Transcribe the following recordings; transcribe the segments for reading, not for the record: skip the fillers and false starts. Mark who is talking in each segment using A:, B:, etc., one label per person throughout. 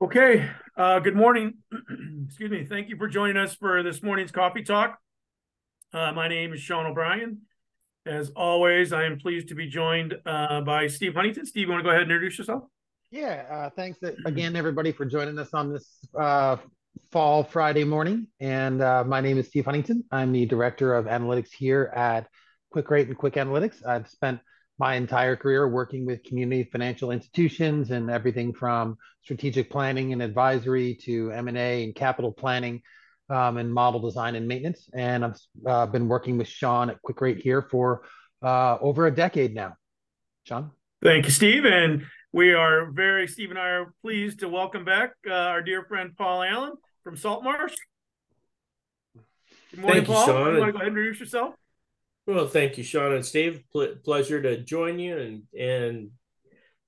A: Okay, good morning. Excuse me. Thank you for joining us for this morning's coffee talk. My name is Sean O'Brien. As always, I am pleased to be joined by Steve Huntington. Steve, you want to go ahead and introduce yourself?
B: Yeah, thanks again, everybody, for joining us on this fall Friday morning. And my name is Steve Huntington. I'm the Director of Analytics here at Quick Rate and Quick Analytics. I've spent my entire career working with community financial institutions and everything from strategic planning and advisory to M&A and capital planning and model design and maintenance. And I've been working with Sean at Quick Rate here for over a decade now. Sean?
A: Thank you, Steve. And Steve and I are pleased to welcome back our dear friend Paul Allen from Saltmarsh. Good morning,
C: Thank you,
A: Paul.
C: Sean.
A: You want to go ahead and introduce yourself?
C: Well, thank you, Sean and Steve. Pleasure to join you and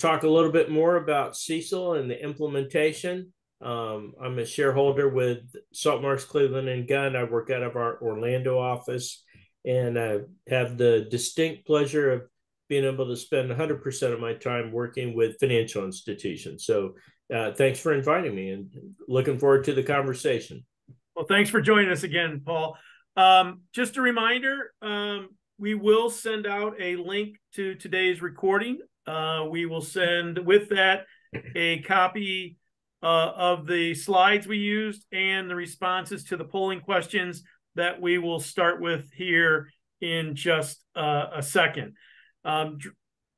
C: talk a little bit more about CECL and the implementation. I'm a shareholder with Saltmarsh Cleveland and Gunn. I work out of our Orlando office, and I have the distinct pleasure of being able to spend 100% of my time working with financial institutions. So thanks for inviting me, and looking forward to the conversation.
A: Well, thanks for joining us again, Paul. Just a reminder, we will send out a link to today's recording. We will send with that a copy of the slides we used and the responses to the polling questions that we will start with here in just a second.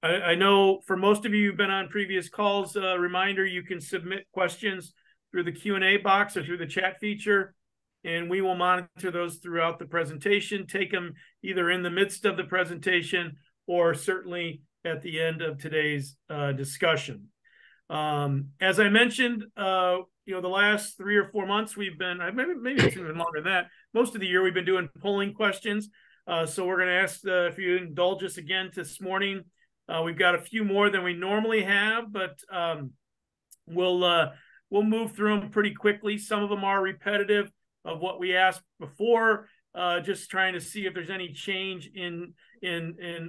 A: I know for most of you who've been on previous calls, reminder, you can submit questions through the Q&A box or through the chat feature, and we will monitor those throughout the presentation, take them either in the midst of the presentation or certainly at the end of today's discussion. As I mentioned, the last 3 or 4 months we've been, maybe it's even longer than that, most of the year we've been doing polling questions. So we're going to ask if you indulge us again this morning. We've got a few more than we normally have, but we'll move through them pretty quickly. Some of them are repetitive of what we asked before, just trying to see if there's any change in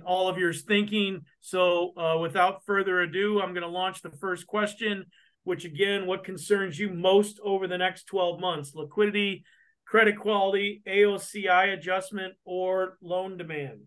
A: all of your thinking. So without further ado, I'm going to launch the first question, which again, what concerns you most over the next 12 months? Liquidity, credit quality, AOCI adjustment, or loan demand?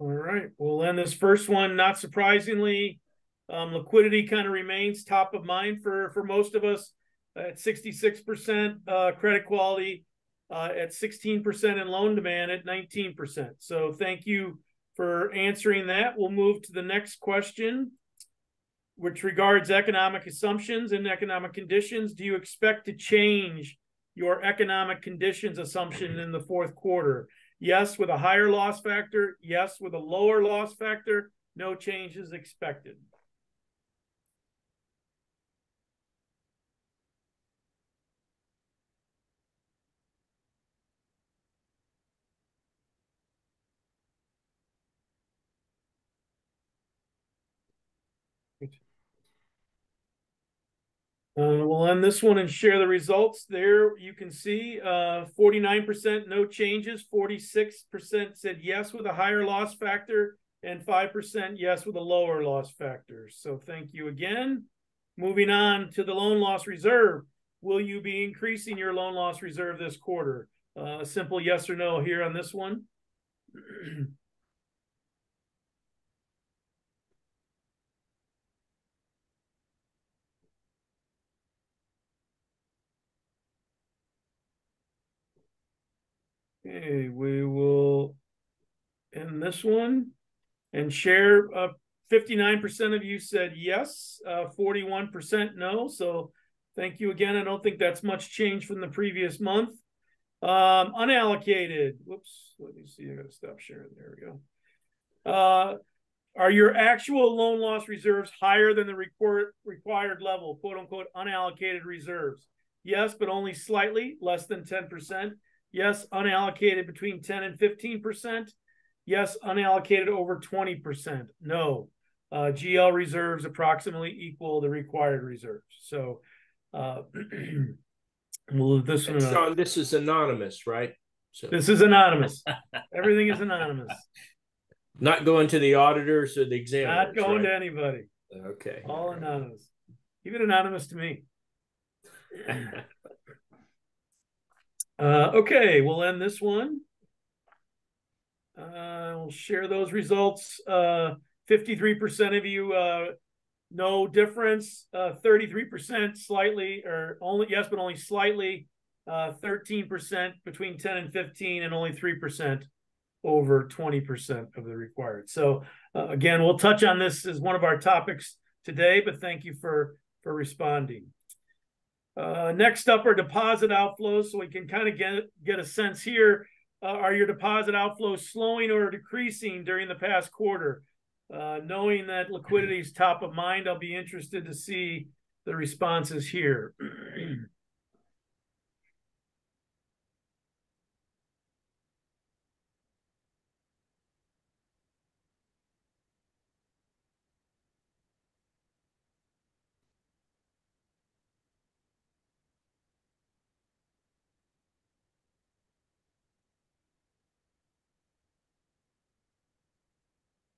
A: All right, we'll end this first one. Not surprisingly, liquidity kind of remains top of mind for most of us at 66%, credit quality at 16%, and loan demand at 19%. So thank you for answering that. We'll move to the next question, which regards economic assumptions and economic conditions. Do you expect to change your economic conditions assumption in the fourth quarter? Yes, with a higher loss factor. Yes, with a lower loss factor. No changes expected. We'll end this one and share the results. There you can see 49% no changes, 46% said yes with a higher loss factor, and 5% yes with a lower loss factor. So thank you again. Moving on to the loan loss reserve. Will you be increasing your loan loss reserve this quarter? A simple yes or no here on this one. Okay, we will end this one and share. 59% of you said yes, 41% no. So thank you again. I don't think that's much change from the previous month. Unallocated. Whoops. Let me see. I got to stop sharing. There we go. Are your actual loan loss reserves higher than the required level, quote unquote, unallocated reserves? Yes, but only slightly, less than 10%. Yes, unallocated between 10 and 15%. Yes, unallocated over 20%. No. GL reserves approximately equal the required reserves. So we'll this one.
C: Sean, this is anonymous, right?
A: So this is anonymous. Everything is anonymous.
C: Not going to the auditors or the examiners.
A: Not going to anybody.
C: Okay.
A: All anonymous. Even anonymous to me. Okay, we'll end this one. We'll share those results. 53% of you no difference. 33% slightly, or only yes, but only slightly. 13% between 10 and 15, and only 3% over 20% of the required. So again, we'll touch on this as one of our topics today, but thank you for responding. Next up are deposit outflows. So we can kind of get a sense here. Are your deposit outflows slowing or decreasing during the past quarter? Knowing that liquidity is top of mind, I'll be interested to see the responses here.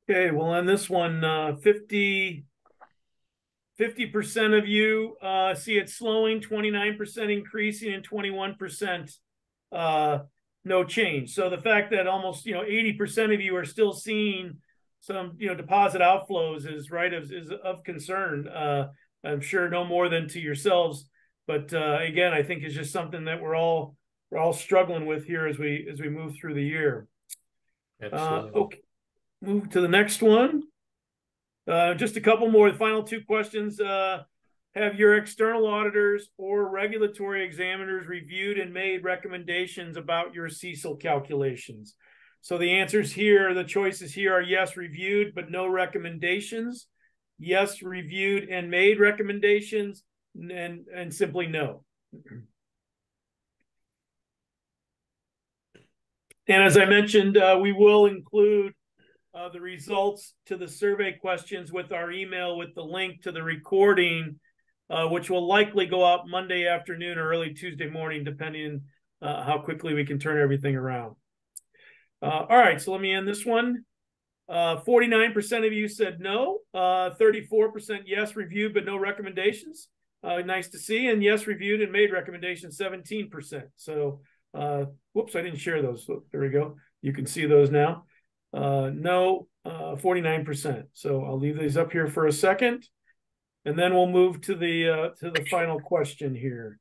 A: Okay, well, on this one, 50% of you see it slowing, 29% increasing, and 21% no change. So the fact that almost 80% of you are still seeing some deposit outflows is right is of concern. I'm sure no more than to yourselves, but again, I think it's just something that we're all struggling with here as we move through the year.
C: Absolutely.
A: Okay. Move to the next one. Just a couple more. The final two questions. Have your external auditors or regulatory examiners reviewed and made recommendations about your CECL calculations? So the answers here, the choices here are yes, reviewed, but no recommendations. Yes, reviewed and made recommendations, and simply no. And as I mentioned, we will include the results to the survey questions with our email with the link to the recording, which will likely go out Monday afternoon or early Tuesday morning, depending how quickly we can turn everything around. All right, so let me end this one. 49% of you said no. 34% yes, reviewed, but no recommendations. Nice to see. And yes, reviewed and made recommendations, 17%. So, whoops, I didn't share those. So there we go. You can see those now. No, 49%. So I'll leave these up here for a second, and then we'll move to the final question here.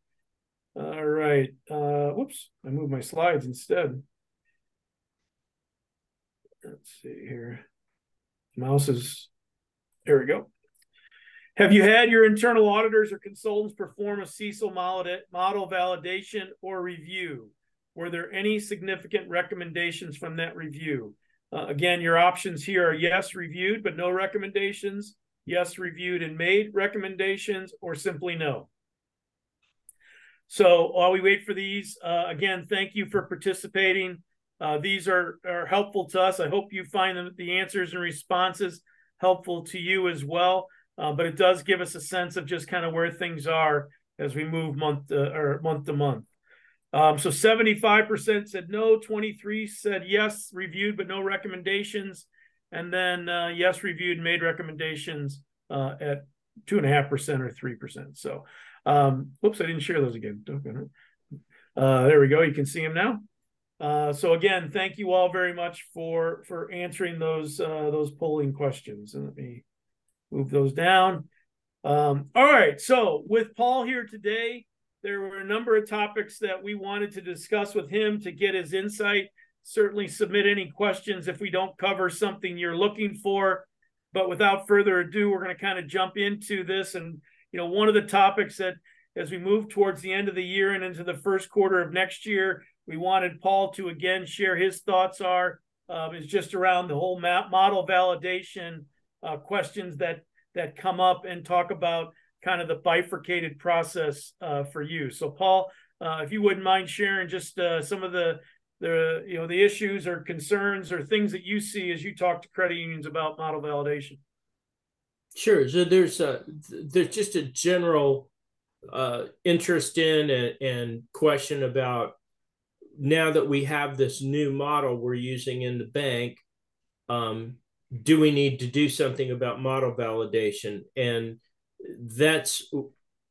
A: All right. Whoops, I moved my slides instead. Let's see here. Mouse is, there we go. Have you had your internal auditors or consultants perform a CECL model validation or review? Were there any significant recommendations from that review? Again, your options here are yes, reviewed, but no recommendations, yes, reviewed and made recommendations, or simply no. So while we wait for these, again, thank you for participating. These are helpful to us. I hope you find the answers and responses helpful to you as well. But it does give us a sense of just kind of where things are as we move month to month. So 75% said no, 23 said yes, reviewed, but no recommendations. And then yes, reviewed and made recommendations at 2.5% or 3%. So, whoops, I didn't share those again. There we go. You can see them now. So again, thank you all very much for answering those polling questions. And let me move those down. All right. So with Paul here today, there were a number of topics that we wanted to discuss with him to get his insight. Certainly submit any questions if we don't cover something you're looking for. But without further ado, we're going to kind of jump into this. And, one of the topics that as we move towards the end of the year and into the first quarter of next year, we wanted Paul to again share his thoughts is just around the whole model validation questions that come up, and talk about kind of the bifurcated process for you. So Paul, if you wouldn't mind sharing just some of the issues or concerns or things that you see as you talk to credit unions about model validation.
C: Sure. So there's just a general interest in and question about, now that we have this new model we're using in the bank, do we need to do something about model validation? And that's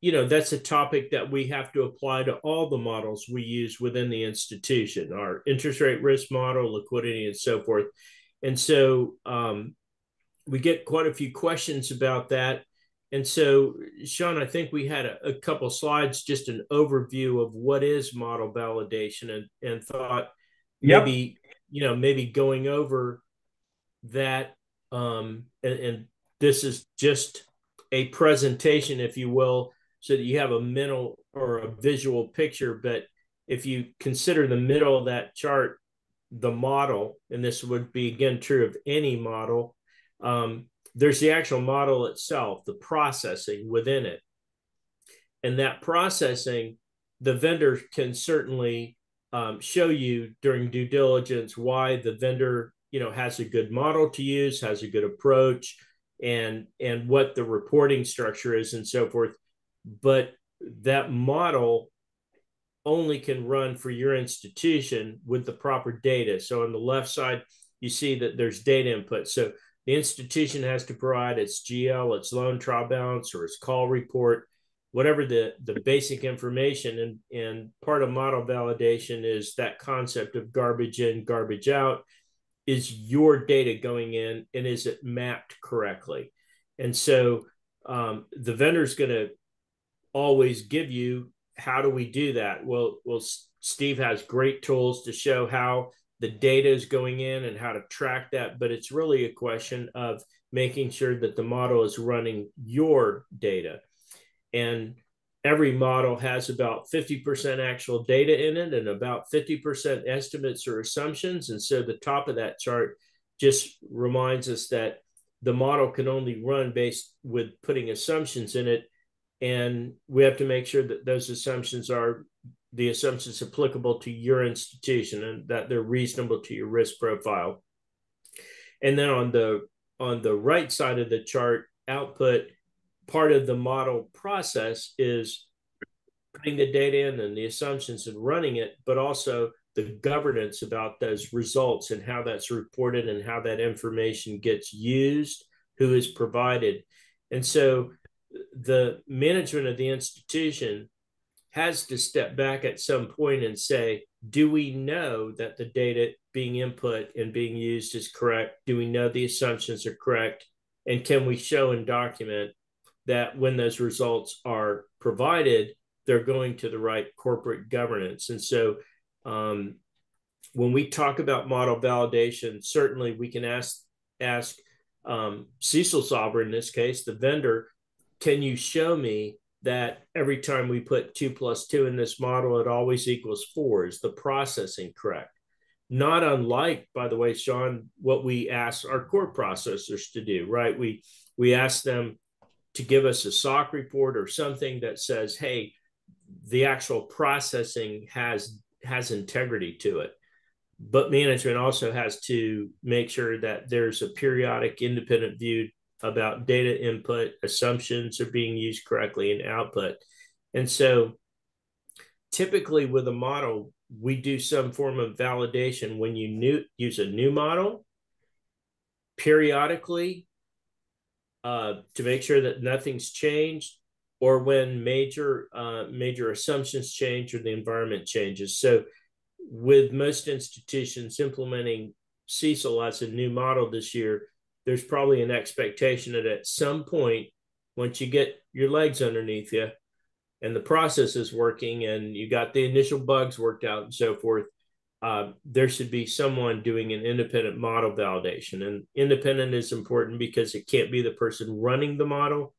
C: a topic that we have to apply to all the models we use within the institution, our interest rate risk model, liquidity, and so forth. And so we get quite a few questions about that. And so, Sean, I think we had a couple slides, just an overview of what is model validation, and thought maybe, maybe going over that. And this is just a presentation, if you will, so that you have a mental or a visual picture. But if you consider the middle of that chart, the model, and this would be again true of any model, there's the actual model itself, the processing within it. And that processing, the vendor can certainly show you during due diligence why the vendor, has a good model to use, has a good approach, and what the reporting structure is and so forth. But that model only can run for your institution with the proper data. So on the left side, you see that there's data input. So the institution has to provide its GL, its loan trial balance, or its call report, whatever the basic information. And part of model validation is that concept of garbage in, garbage out. Is your data going in, and is it mapped correctly? And so the vendor's going to always give you, how do we do that? Well, Steve has great tools to show how the data is going in and how to track that, but it's really a question of making sure that the model is running your data. And every model has about 50% actual data in it and about 50% estimates or assumptions. And so the top of that chart just reminds us that the model can only run based with putting assumptions in it. And we have to make sure that those assumptions are the assumptions applicable to your institution and that they're reasonable to your risk profile. And then on the right side of the chart, output, part of the model process is putting the data in and the assumptions and running it, but also the governance about those results and how that's reported and how that information gets used, who is provided. And so the management of the institution has to step back at some point and say, do we know that the data being input and being used is correct? Do we know the assumptions are correct? And can we show and document that when those results are provided, they're going to the right corporate governance? And so when we talk about model validation, certainly we can ask CECLSolver, in this case, the vendor, can you show me that every time we put 2 + 2 in this model, it always equals 4? Is the processing correct? Not unlike, by the way, Sean, what we ask our core processors to do, right? We ask them to give us a SOC report or something that says, hey, the actual processing has integrity to it. But management also has to make sure that there's a periodic independent view about data input, assumptions are being used correctly, and output. And so typically with a model, we do some form of validation when you use a new model periodically to make sure that nothing's changed, or when major assumptions change or the environment changes. So with most institutions implementing CECL as a new model this year, there's probably an expectation that at some point, once you get your legs underneath you and the process is working and you got the initial bugs worked out and so forth, there should be someone doing an independent model validation. And independent is important because it can't be the person running the model.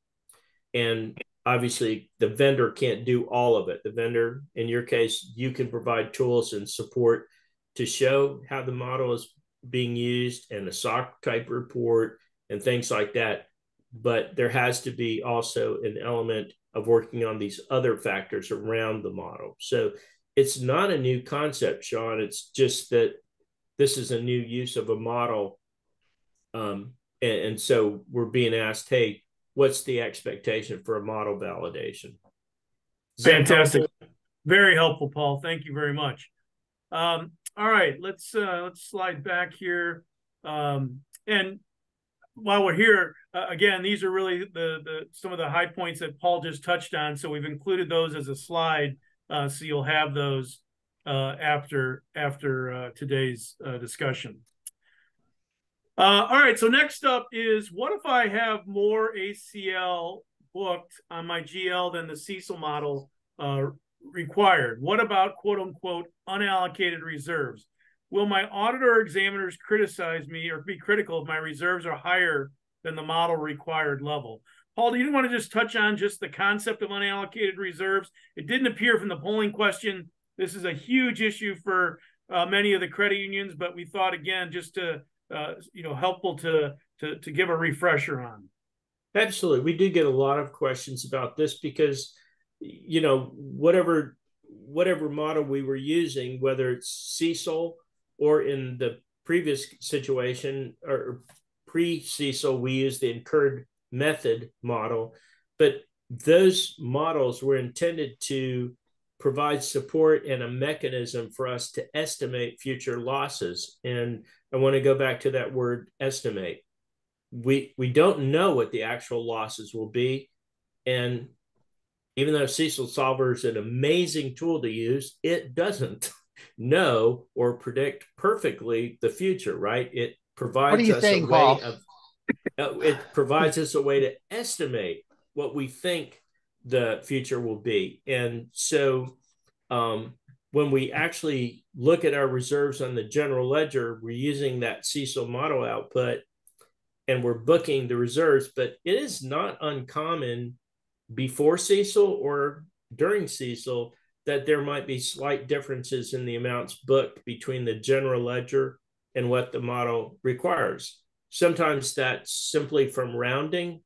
C: And obviously the vendor can't do all of it. The vendor, in your case, you can provide tools and support to show how the model is being used and a SOC type report and things like that. but there has to be also an element of working on these other factors around the model. So it's not a new concept, Sean. It's just that this is a new use of a model. And so we're being asked, hey, what's the expectation for a model validation?
A: Fantastic. Very helpful, Paul. Thank you very much. All right, let's slide back here. And while we're here, again, these are really the some of the high points that Paul just touched on. So we've included those as a slide, so you'll have those after today's discussion. All right, so next up is, what if I have more ACL booked on my GL than the CECL model required? What about quote unquote unallocated reserves? Will my auditor or examiners criticize me or be critical if my reserves are higher than the model required level? Paul, do you want to just touch on just the concept of unallocated reserves? It didn't appear from the polling question. This is a huge issue for many of the credit unions, but we thought, again, just to helpful to give a refresher on.
C: Absolutely. We do get a lot of questions about this because, whatever model we were using, whether it's CECL or in the previous situation or pre-CECL, we used the incurred method model, but those models were intended to provide support and a mechanism for us to estimate future losses. And I want to go back to that word estimate. We don't know what the actual losses will be. And even though CECLSolver is an amazing tool to use, it doesn't know or predict perfectly the future, right? It provides us a way it provides us a way to estimate what we think the future will be. And so when we actually look at our reserves on the general ledger, we're using that CECL model output and we're booking the reserves, but it is not uncommon before CECL or during CECL that there might be slight differences in the amounts booked between the general ledger and what the model requires. Sometimes that's simply from rounding.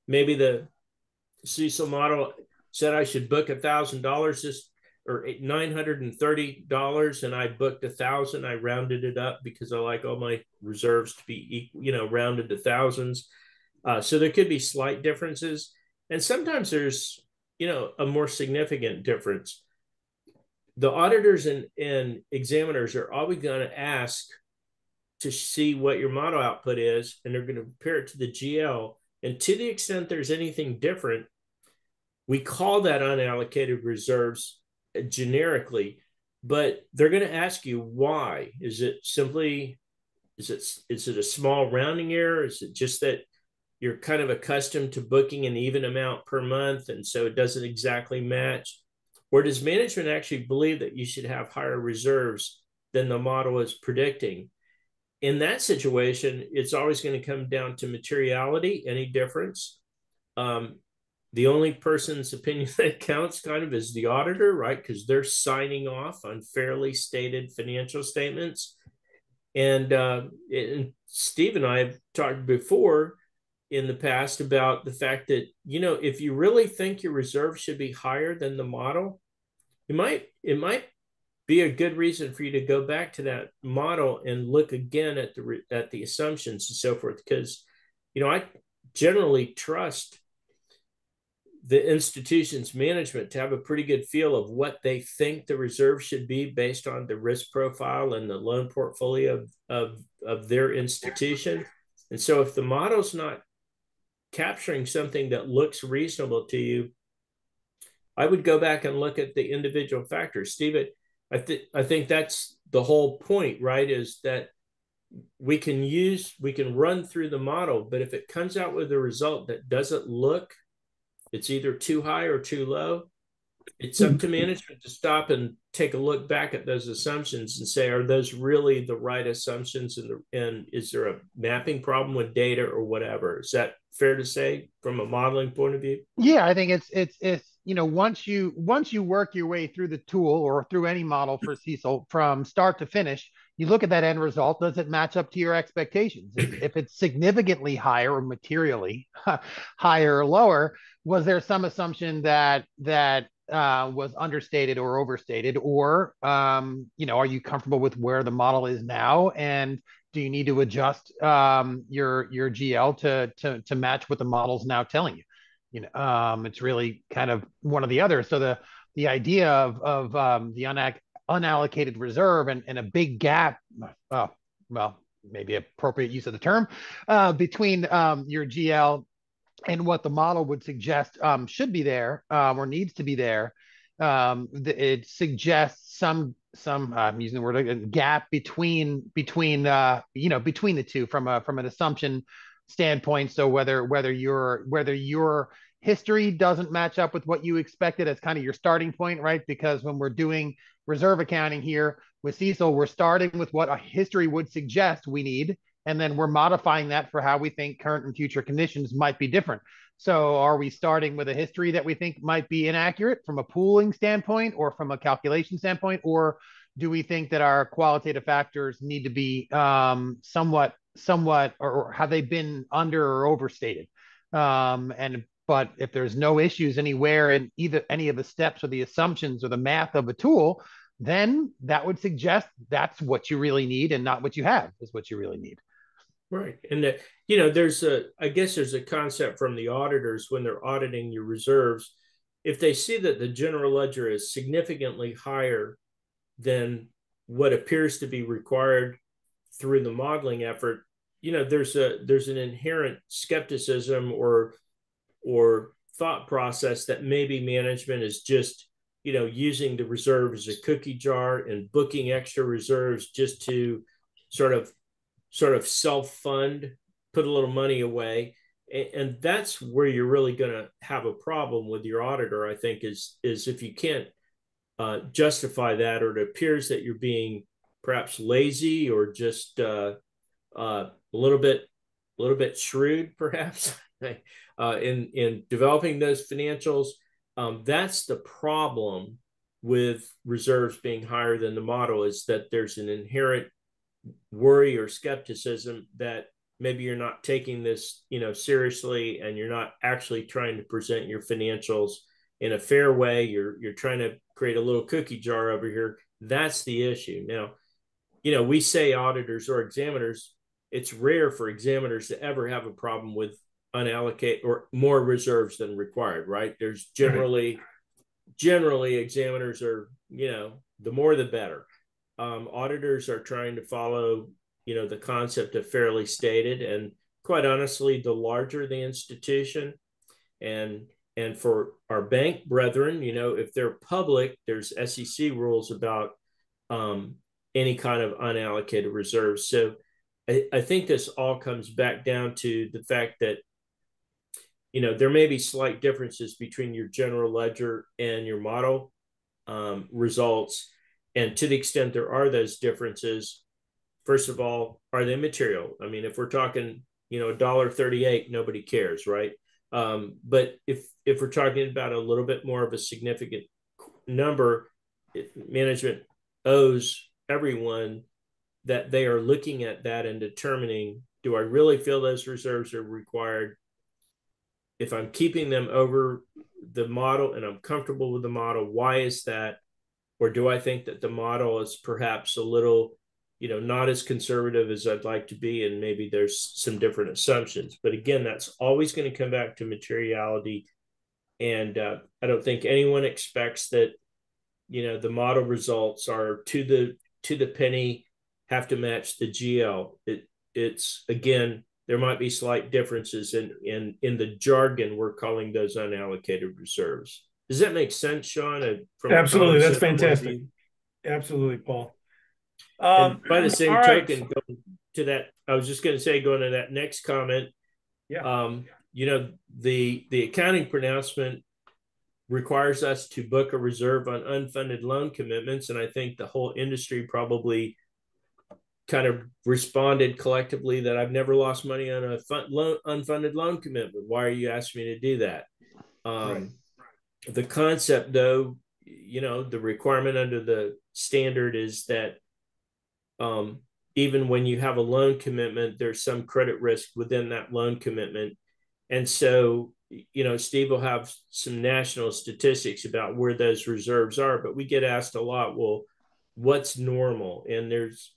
C: Maybe the CECL model said I should book $1,000 or $930, and I booked 1,000. I rounded it up because I like all my reserves to be, rounded to thousands. So there could be slight differences, and sometimes there's, a more significant difference. The auditors and examiners are always going to ask to see what your model output is, and they're going to compare it to the GL. And to the extent there's anything different, we call that unallocated reserves generically, but they're going to ask you why. Is it a small rounding error? Is it just that you're kind of accustomed to booking an even amount per month and so it doesn't exactly match? Or does management actually believe that you should have higher reserves than the model is predicting? In that situation, it's always going to come down to materiality, any difference. The only person's opinion that counts kind of is the auditor, right? Because they're signing off on fairly stated financial statements. And Steve and I have talked before in the past about the fact that, if you really think your reserve should be higher than the model, it might be a good reason for you to go back to that model and look again at the assumptions and so forth. Because, I generally trust the institution's management to have a pretty good feel of what they think the reserve should be based on the risk profile and the loan portfolio of their institution. And so if the model's not capturing something that looks reasonable to you, I would go back and look at the individual factors. Steve, I think that's the whole point, right? Is that we can run through the model, but if it comes out with a result that doesn't look, it's either too high or too low, it's up to management to stop and take a look back at those assumptions and say, are those really the right assumptions? And is there a mapping problem with data or whatever? Is that fair to say from a modeling point of view?
B: Yeah, I think it's once you work your way through the tool or through any model for CECL from start to finish, you look at that end result. Does it match up to your expectations? If it's significantly higher or materially higher or lower, was there some assumption that was understated or overstated, or are you comfortable with where the model is now, and do you need to adjust your GL to match what the model's now telling you? It's really kind of one or the other. So the idea of the unallocated reserve and a big gap, well, maybe appropriate use of the term, between your GL and what the model would suggest should be there or needs to be there. It suggests some I'm using the word gap between the two from an assumption standpoint. So whether your history doesn't match up with what you expected as kind of your starting point, right? Because when we're doing reserve accounting here with CECL, we're starting with what a history would suggest we need, and then we're modifying that for how we think current and future conditions might be different. So are we starting with a history that we think might be inaccurate from a pooling standpoint or from a calculation standpoint, or do we think that our qualitative factors need to be somewhat, or have they been under or overstated? But if there's no issues anywhere in either any of the steps or the assumptions or the math of a tool, then that would suggest that's what you really need, and not what you have is what you really need.
C: Right. And I guess there's a concept from the auditors when they're auditing your reserves. If they see that the general ledger is significantly higher than what appears to be required through the modeling effort, there's an inherent skepticism or thought process that maybe management is just, using the reserve as a cookie jar and booking extra reserves just to sort of self-fund, put a little money away. And that's where you're really going to have a problem with your auditor, I think, is if you can't justify that, or it appears that you're being perhaps lazy or just a little bit shrewd, perhaps, in developing those financials. That's the problem with reserves being higher than the model, is that there's an inherent worry or skepticism that maybe you're not taking this seriously, and you're not actually trying to present your financials in a fair way. You're trying to create a little cookie jar over here. That's the issue. Now, we say auditors or examiners, it's rare for examiners to ever have a problem with unallocated or more reserves than required, right? There's generally examiners are, the more the better. Auditors are trying to follow, the concept of fairly stated, and quite honestly, the larger the institution, and for our bank brethren, if they're public, there's SEC rules about any kind of unallocated reserves. So I think this all comes back down to the fact that, there may be slight differences between your general ledger and your model results. And to the extent there are those differences, first of all, are they material? I mean, if we're talking, $1.38, nobody cares, right? But if we're talking about a little bit more of a significant number, management owes everyone that they are looking at that and determining, do I really feel those reserves are required? If I'm keeping them over the model and I'm comfortable with the model, why is that? Or do I think that the model is perhaps a little, not as conservative as I'd like to be, and maybe there's some different assumptions? But again, that's always going to come back to materiality. And I don't think anyone expects that, the model results are to the penny, have to match the GL. It's again, there might be slight differences in the jargon. We're calling those unallocated reserves. Does that make sense, Sean?
A: Absolutely. That's fantastic. Absolutely, Paul.
C: And by the same token, going to that, I was just going to say, going to that next comment, the accounting pronouncement requires us to book a reserve on unfunded loan commitments. And I think the whole industry probably kind of responded collectively that I've never lost money on a unfunded loan commitment. Why are you asking me to do that? Right. the concept, though, the requirement under the standard is that even when you have a loan commitment, there's some credit risk within that loan commitment. And so, Steve will have some national statistics about where those reserves are, but we get asked a lot, well, what's normal? And there's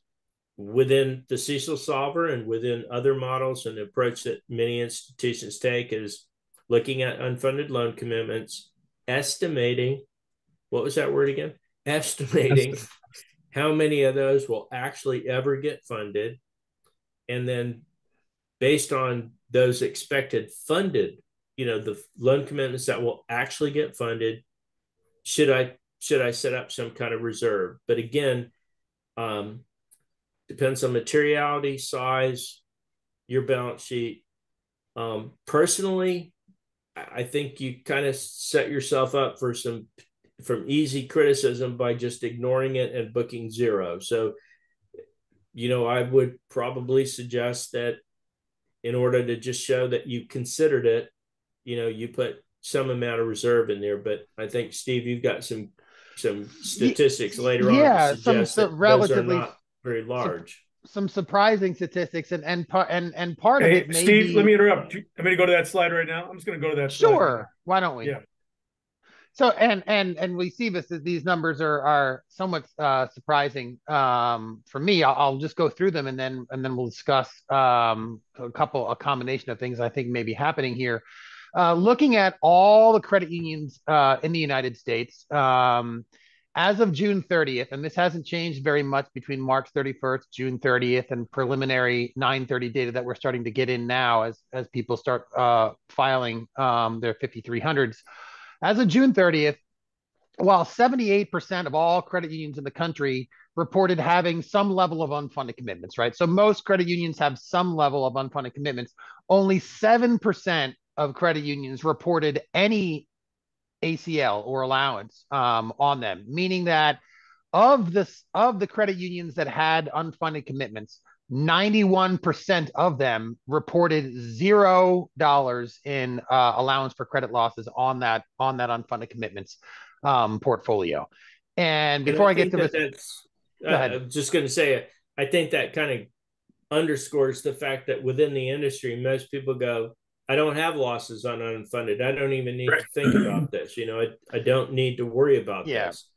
C: within the CECLSolver and within other models, and the approach that many institutions take is looking at unfunded loan commitments, estimating, what was that word again? Estimating how many of those will actually ever get funded. And then based on those expected funded, the loan commitments that will actually get funded, should I set up some kind of reserve? But again, depends on materiality, size, your balance sheet. Personally, I think you kind of set yourself up for from easy criticism by just ignoring it and booking zero. So, I would probably suggest that in order to just show that you considered it, you put some amount of reserve in there. But I think, Steve, you've got some statistics later on to suggest that those are not very large.
B: Some surprising statistics, and part of it may
A: Steve, let me interrupt. I'm going to go to that slide right now. I'm just going to go to that slide.
B: Sure. Right, why don't we?
A: Yeah.
B: So and we see these numbers are somewhat surprising for me. I'll just go through them and then we'll discuss a combination of things I think may be happening here. Looking at all the credit unions in the United States, as of June 30th, and this hasn't changed very much between March 31st, June 30th, and preliminary 9/30 data that we're starting to get in now as people start filing their 5300s. As of June 30th, while 78% of all credit unions in the country reported having some level of unfunded commitments, right? So most credit unions have some level of unfunded commitments. Only 7% of credit unions reported any ACL or allowance on them, meaning that of the credit unions that had unfunded commitments, 91% of them reported $0 in allowance for credit losses on that unfunded commitments portfolio. And before I get to this,
C: I'm just going to say, I think that kind of underscores the fact that within the industry, most people go, I don't have losses on unfunded. I don't even need to think about this. I don't need to worry about this.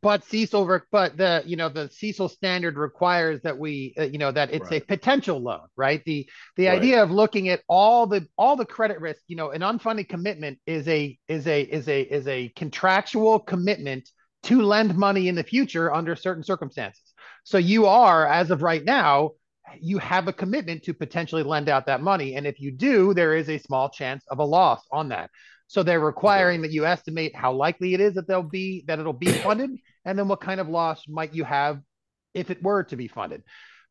B: But CECL, the CECL standard requires that we, that it's a potential loan, right? The idea of looking at all the credit risk, an unfunded commitment is a contractual commitment to lend money in the future under certain circumstances. So you are, as of right now, you have a commitment to potentially lend out that money, and if you do, there is a small chance of a loss on that. So they're requiring that you estimate how likely it is that it'll be funded, and then what kind of loss might you have if it were to be funded.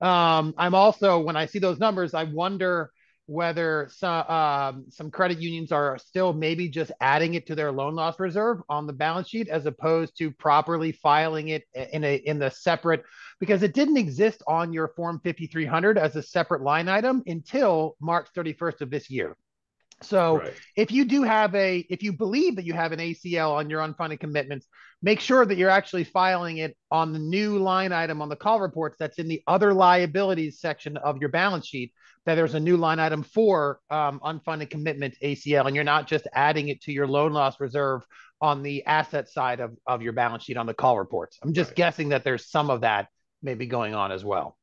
B: I'm also, when I see those numbers, I wonder whether some credit unions are still maybe just adding it to their loan loss reserve on the balance sheet as opposed to properly filing it in the separate, because it didn't exist on your Form 5300 as a separate line item until March 31st of this year. So if you believe that you have an ACL on your unfunded commitments, make sure that you're actually filing it on the new line item on the call reports that's in the other liabilities section of your balance sheet, that there's a new line item for unfunded commitment ACL, and you're not just adding it to your loan loss reserve on the asset side of your balance sheet on the call reports. I'm just guessing that there's some of that maybe going on as well.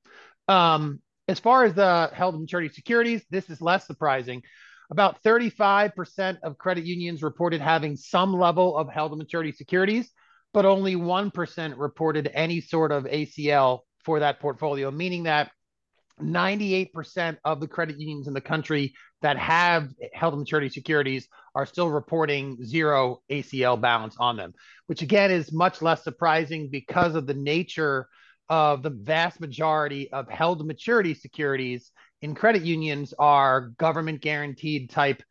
B: As far as the held maturity securities, this is less surprising. About 35% of credit unions reported having some level of held maturity securities, but only 1% reported any sort of ACL for that portfolio, meaning that 98% of the credit unions in the country that have held maturity securities are still reporting zero ACL balance on them, which again is much less surprising because of the nature of the vast majority of held maturity securities in credit unions are government guaranteed type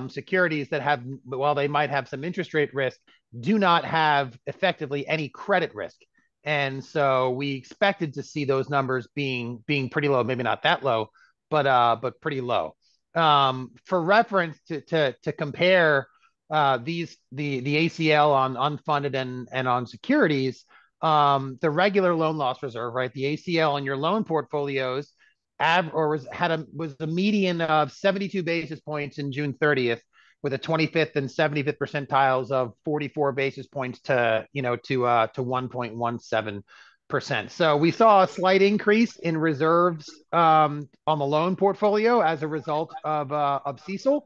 B: securities that have, while they might have some interest rate risk, do not have effectively any credit risk. And so we expected to see those numbers being pretty low, maybe not that low, but pretty low. For reference, to compare the ACL on unfunded and on securities, the regular loan loss reserve, right? The ACL on your loan portfolios was a median of 72 basis points in June 30th, with a 25th and 75th percentiles of 44 basis points to 1.17%. So we saw a slight increase in reserves on the loan portfolio as a result of CECL.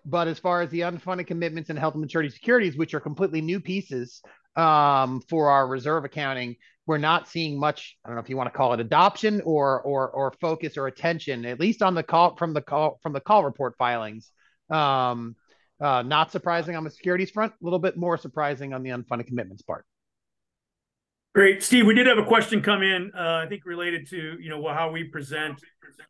B: But as far as the unfunded commitments and held to maturity securities, which are completely new pieces for our reserve accounting, we're not seeing much. I don't know if you want to call it adoption or focus or attention, at least on the call from the call report filings. Not surprising on the securities front, a little bit more surprising on the unfunded commitments part.
A: Great, Steve. We did have a question come in, I think related to how we present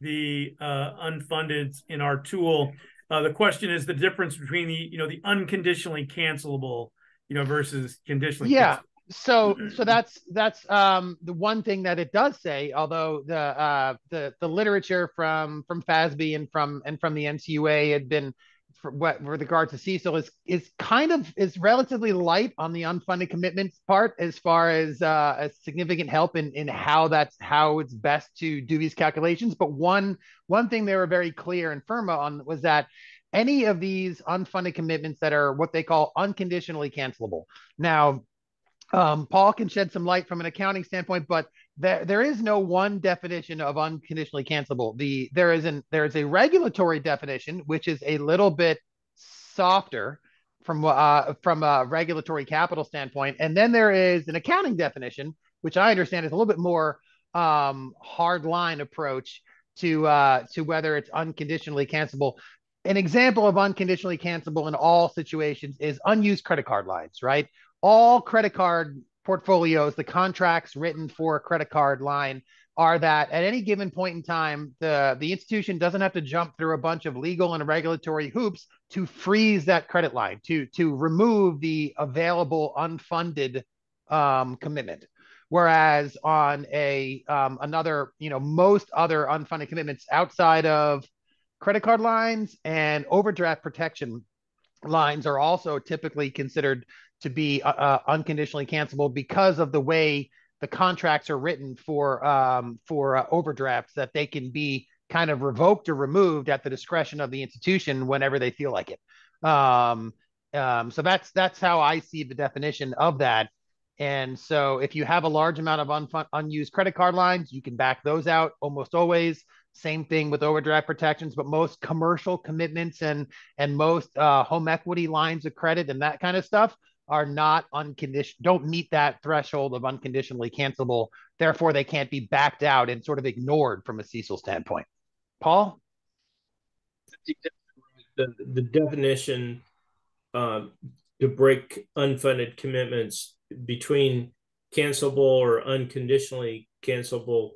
A: the unfunded in our tool. The question is the difference between the unconditionally cancelable, versus conditionally.
B: Yeah. So that's the one thing that it does say, although the literature from FASB and from the NCUA had been, with regard to CECL, is relatively light on the unfunded commitments part, as far as a significant help in how it's best to do these calculations. But one thing they were very clear and firm on was that any of these unfunded commitments that are what they call unconditionally cancelable. Now, Paul can shed some light from an accounting standpoint, but there is no one definition of unconditionally cancelable. There is a regulatory definition, which is a little bit softer from a regulatory capital standpoint, and then there is an accounting definition, which I understand is a little bit more hard line approach to whether it's unconditionally cancelable. An example of unconditionally cancelable in all situations is unused credit card lines, right? All credit card portfolios, the contracts written for a credit card line, are that at any given point in time, the institution doesn't have to jump through a bunch of legal and regulatory hoops to freeze that credit line, to remove the available unfunded commitment. Whereas on most other unfunded commitments outside of credit card lines and overdraft protection lines are also typically considered to be unconditionally cancelable because of the way the contracts are written for overdrafts, that they can be kind of revoked or removed at the discretion of the institution whenever they feel like it. So that's how I see the definition of that. And so if you have a large amount of unused credit card lines, you can back those out almost always. Same thing with overdraft protections, but most commercial commitments and most home equity lines of credit and that kind of stuff are not don't meet that threshold of unconditionally cancelable. Therefore, they can't be backed out and sort of ignored from a CECL standpoint. Paul?
C: The definition to break unfunded commitments between cancelable or unconditionally cancelable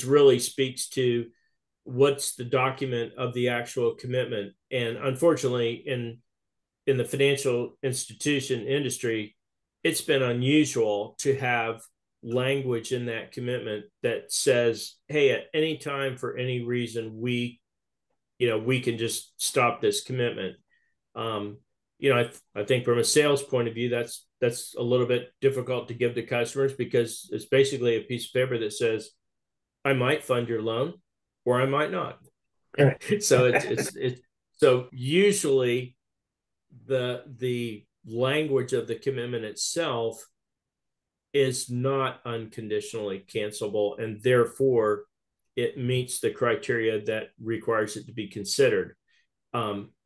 C: really speaks to what's the document of the actual commitment. And unfortunately, in the financial institution industry, it's been unusual to have language in that commitment that says, hey, at any time, for any reason, we can just stop this commitment. I think from a sales point of view, that's a little bit difficult to give to customers, because it's basically a piece of paper that says, I might fund your loan or I might not. So so usually the language of the commitment itself is not unconditionally cancelable, and therefore it meets the criteria that requires it to be considered.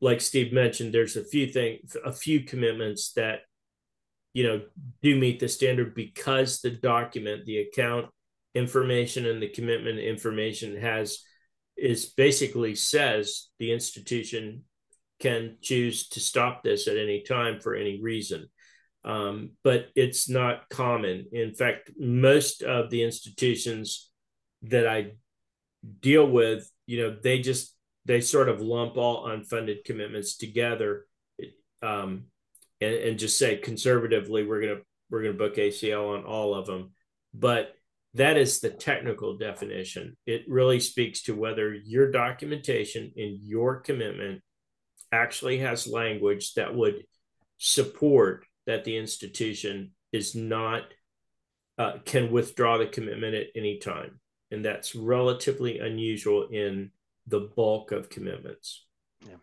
C: Like Steve mentioned, there's a few commitments that do meet the standard, because the document, the account information and the commitment information basically says the institution can choose to stop this at any time for any reason. But it's not common. In fact, most of the institutions that I deal with, they sort of lump all unfunded commitments together, and just say conservatively, we're gonna book ACL on all of them. But that is the technical definition. It really speaks to whether your documentation in your commitment actually has language that would support that the institution is not can withdraw the commitment at any time. And that's relatively unusual in the bulk of commitments.
A: Yeah.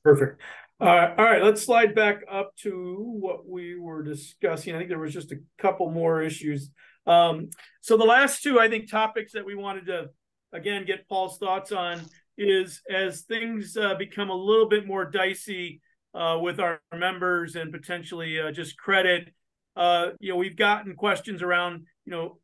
A: Perfect. All right, let's slide back up to what we were discussing. I think there was just a couple more issues. So the last two, I think, topics that we wanted to, again, get Paul's thoughts on is as things become a little bit more dicey with our members and potentially just credit, we've gotten questions around,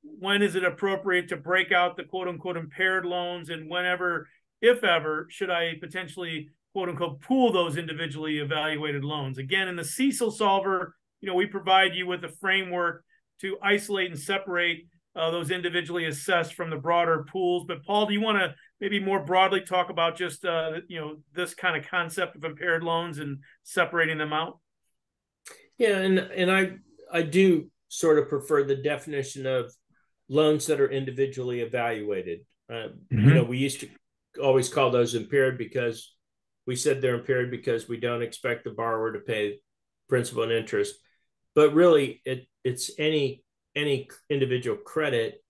A: when is it appropriate to break out the quote unquote impaired loans, and whenever, if ever, should I potentially quote unquote pool those individually evaluated loans. Again, in the CECLSolver, we provide you with a framework to isolate and separate those individually assessed from the broader pools. But Paul, do you want to maybe more broadly talk about just this kind of concept of impaired loans and separating them out?
C: Yeah, and I do sort of prefer the definition of loans that are individually evaluated. We used to always call those impaired because we said they're impaired because we don't expect the borrower to pay principal and interest. But really, it's any individual credit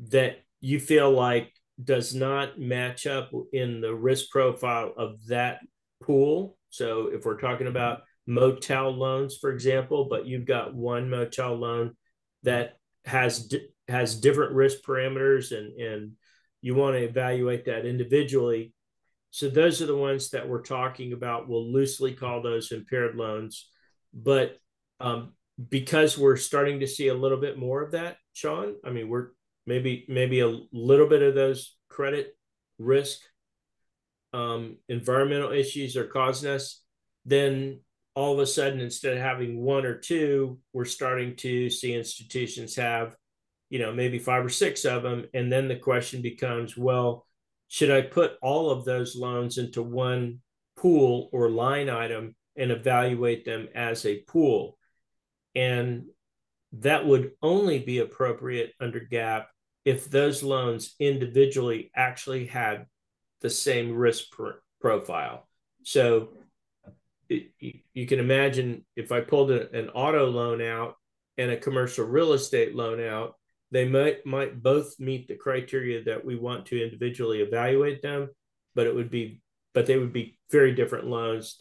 C: that you feel like does not match up in the risk profile of that pool. So if we're talking about motel loans, for example, but you've got one motel loan that has different risk parameters and you want to evaluate that individually. So those are the ones that we're talking about. We'll loosely call those impaired loans. But because we're starting to see a little bit more of that, Sean, I mean, we're maybe a little bit of those credit risk environmental issues are causing us, then all of a sudden, instead of having one or two, we're starting to see institutions have, maybe 5 or 6 of them. And then the question becomes, well, should I put all of those loans into one pool or line item and evaluate them as a pool? And that would only be appropriate under GAAP if those loans individually actually had the same risk profile. So you can imagine if I pulled an auto loan out and a commercial real estate loan out, they might both meet the criteria that we want to individually evaluate them, but they would be very different loans.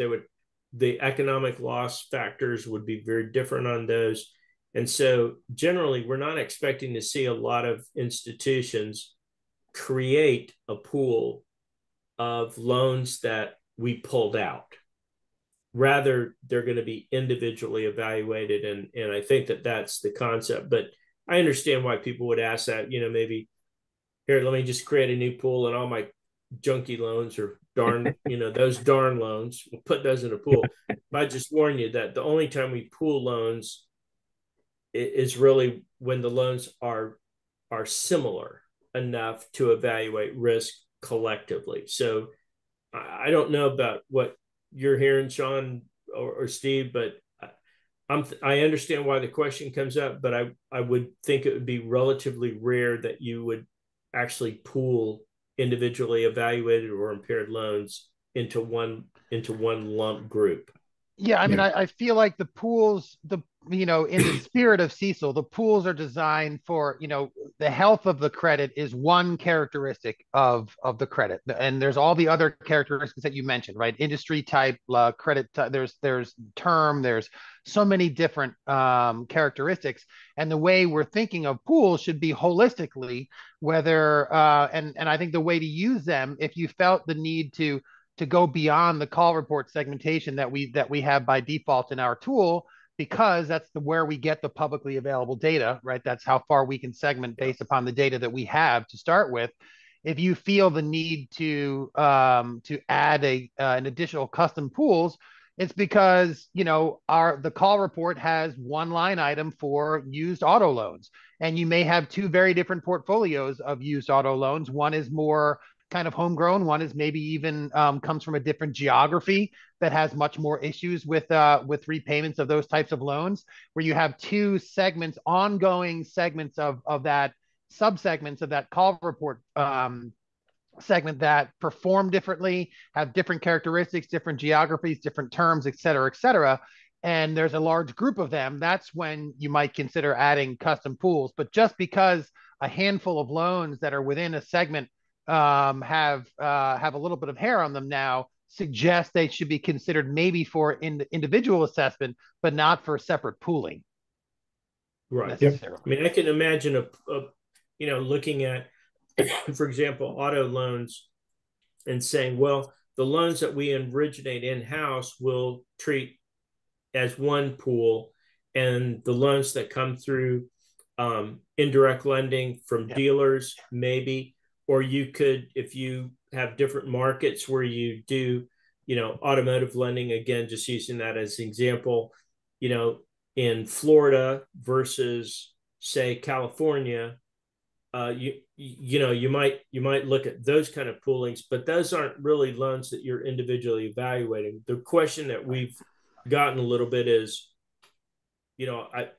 C: The economic loss factors would be very different on those. And so generally, we're not expecting to see a lot of institutions create a pool of loans that we pulled out. Rather, they're going to be individually evaluated. And I think that's the concept. But I understand why people would ask that, maybe, here, let me just create a new pool and all my junky loans or those darn loans, we'll put those in a pool. I just warn you that the only time we pool loans is really when the loans are similar enough to evaluate risk collectively. So I don't know about what you're hearing, Sean or Steve, but I understand why the question comes up, but I would think it would be relatively rare that you would actually pool individually evaluated or impaired loans into one lump group.
B: Yeah, I mean, I feel like the pools, in the spirit of CECL, the pools are designed for, the health of the credit is one characteristic of the credit. And there's all the other characteristics that you mentioned, right? Industry type, credit type, there's term, there's so many different characteristics. And the way we're thinking of pools should be holistically, whether, and I think the way to use them, if you felt the need to go beyond the call report segmentation that we have by default in our tool, because that's where we get the publicly available data, right? That's how far we can segment based upon the data that we have to start with. If you feel the need to add an additional custom pools, it's because the call report has one line item for used auto loans, and you may have two very different portfolios of used auto loans. One is more kind of homegrown. One is maybe even comes from a different geography that has much more issues with repayments of those types of loans, where you have two segments, ongoing segments of that subsegments of that call report segment that perform differently, have different characteristics, different geographies, different terms, et cetera, et cetera. and there's a large group of them, that's when you might consider adding custom pools. But just because a handful of loans that are within a segment have a little bit of hair on them now suggests they should be considered maybe for individual assessment, but not for separate pooling.
C: Right.
B: Necessarily.
C: I mean, I can imagine looking at, for example, auto loans and saying, well, the loans that we originate in-house will treat as one pool, and the loans that come through indirect lending from dealers, maybe, or you could, if you have different markets where you do, automotive lending, again, just using that as an example, in Florida versus, say, California, you might look at those kind of poolings, but those aren't really loans that you're individually evaluating. The question that we've gotten a little bit is, I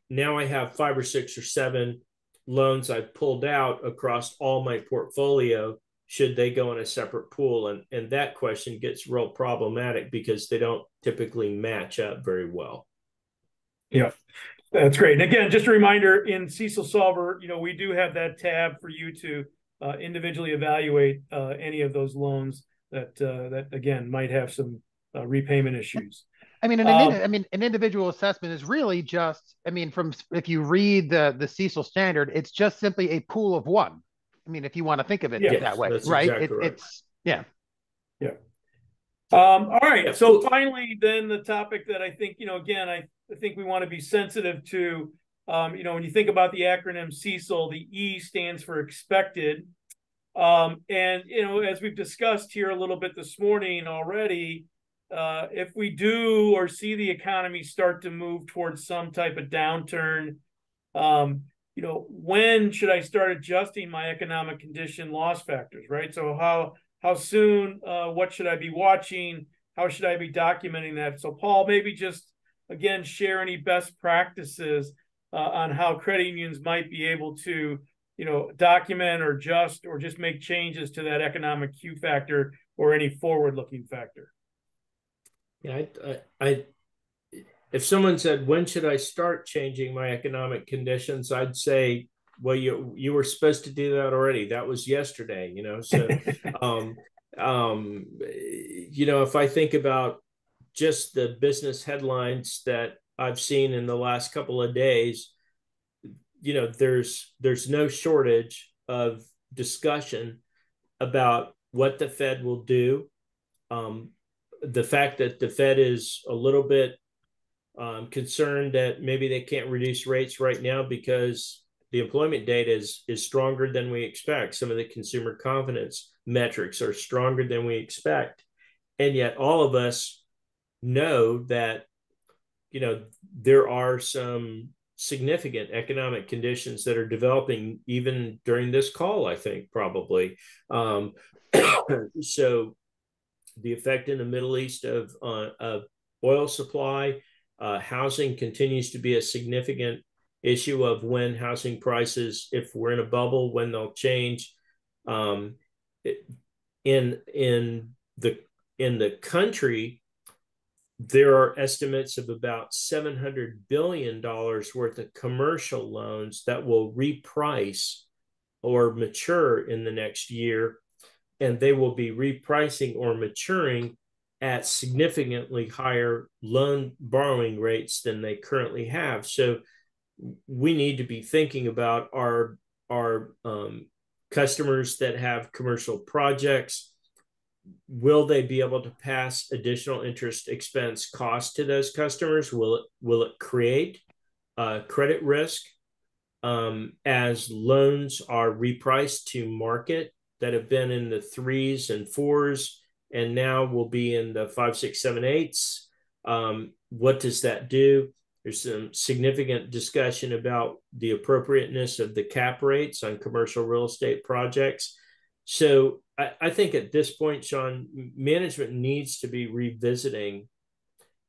C: have 5 or 6 or 7 loans I've pulled out across all my portfolio. Should they go in a separate pool? And that question gets real problematic because they don't typically match up very well.
A: Yeah, that's great. And again, just a reminder, in CECLSolver, we do have that tab for you to individually evaluate any of those loans that again might have some repayment issues.
B: I mean, an individual assessment is really just, if you read the CECL standard, it's just simply a pool of one. I mean, if you want to think of it that way, right?
C: Exactly right?
A: It's all right. So finally, then the topic that I think, again, I think we want to be sensitive to, when you think about the acronym CECL, the E stands for expected. And, as we've discussed here a little bit this morning already, if we do or see the economy start to move towards some type of downturn, when should I start adjusting my economic condition loss factors, right? So how soon, what should I be watching? How should I be documenting that? So Paul, maybe just, again, share any best practices on how credit unions might be able to, document or adjust or just make changes to that economic Q factor or any forward-looking factor.
C: Yeah, if someone said, when should I start changing my economic conditions? I'd say, well, you were supposed to do that already. That was yesterday, So, if I think about just the business headlines that I've seen in the last couple of days, there's no shortage of discussion about what the Fed will do. The fact that the Fed is a little bit concerned that maybe they can't reduce rates right now because the employment data is stronger than we expect. Some of the consumer confidence metrics are stronger than we expect. And yet all of us know that, there are some significant economic conditions that are developing even during this call, I think, probably. So the effect in the Middle East of oil supply, housing continues to be a significant issue of when housing prices, if we're in a bubble, when they'll change. In the country, there are estimates of about $700 billion worth of commercial loans that will reprice or mature in the next year, and they will be repricing or maturing at significantly higher loan borrowing rates than they currently have. So we need to be thinking about our customers that have commercial projects. Will they be able to pass additional interest expense costs to those customers? Will it create credit risk as loans are repriced to market that have been in the 3s and 4s and now will be in the 5, 6, 7, 8s? What does that do? There's some significant discussion about the appropriateness of the cap rates on commercial real estate projects. So I think at this point, Sean, management needs to be revisiting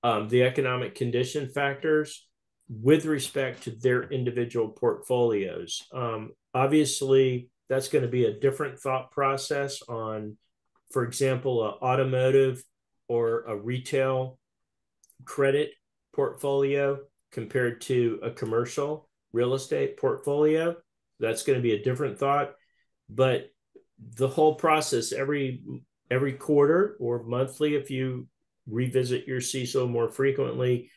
C: the economic condition factors with respect to their individual portfolios. Obviously, that's going to be a different thought process on, for example, an automotive or a retail credit portfolio compared to a commercial real estate portfolio. That's going to be a different thought. But the whole process, every quarter or monthly, if you revisit your CECL more frequently,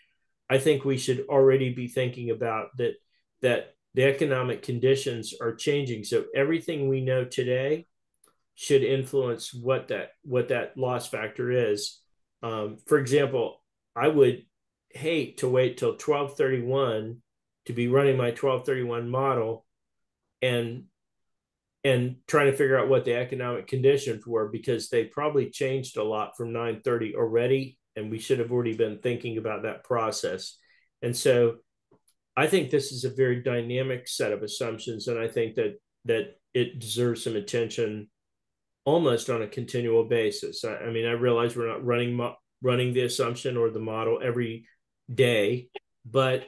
C: I think we should already be thinking about that the economic conditions are changing. So everything we know today should influence what that loss factor is. For example, I would hate to wait till 12/31 to be running my 12/31 model and trying to figure out what the economic conditions were, because they probably changed a lot from 9/30 already, and we should have already been thinking about that process. And so I think this is a very dynamic set of assumptions, and I think that it deserves some attention almost on a continual basis. I mean, I realize we're not running the assumption or the model every day, but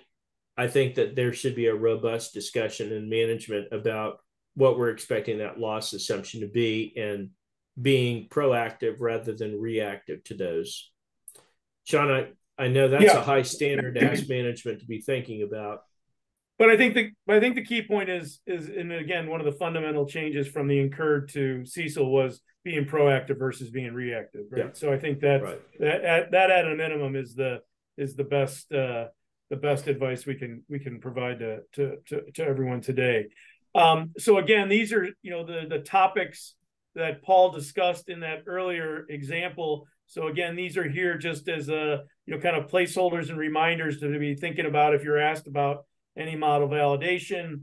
C: I think that there should be a robust discussion in management about what we're expecting that loss assumption to be, and being proactive rather than reactive to those. Sean, I know that's a high standard to ask management to be thinking about.
A: But I think the key point is, and again, one of the fundamental changes from the incurred to CECL was being proactive versus being reactive, right? Yeah. So I think that at a minimum is the best advice we can provide to everyone today. So again, these are the topics that Paul discussed in that earlier example. So again, these are here just as kind of placeholders and reminders to be thinking about if you're asked about any model validation.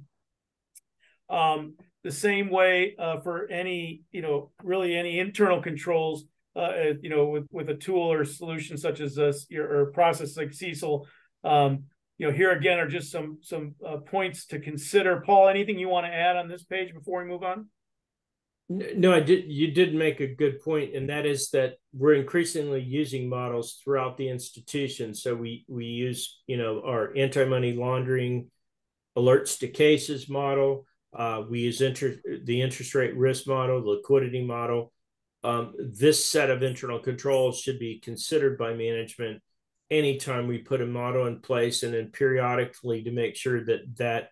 A: The same way for any really any internal controls with a tool or solution such as this or process like CECL. Here again are just some points to consider. Paul, anything you want to add on this page before we move on?
C: No, I did. You did make a good point, and that is that we're increasingly using models throughout the institution. So we use our anti-money laundering alerts to cases model. We use the interest rate risk model, the liquidity model. This set of internal controls should be considered by management anytime we put a model in place, and then periodically to make sure that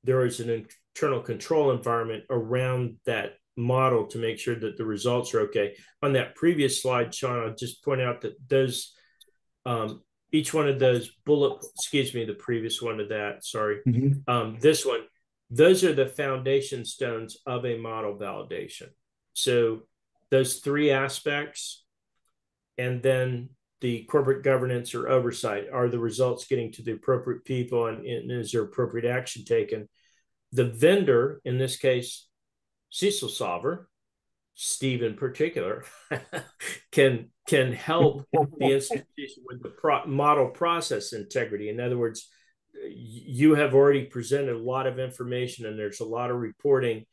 C: there is an internal control environment around that model to make sure that the results are okay. On that previous slide, Sean, I'll just point out that those each one of those the previous one of that, sorry, this one, those are the foundation stones of a model validation. So those three aspects, and then the corporate governance or oversight, are the results getting to the appropriate people, and is there appropriate action taken? The vendor, in this case, CECLSolver, Steve in particular, can help the institution with the model process integrity. In other words, you have already presented a lot of information, and there's a lot of reporting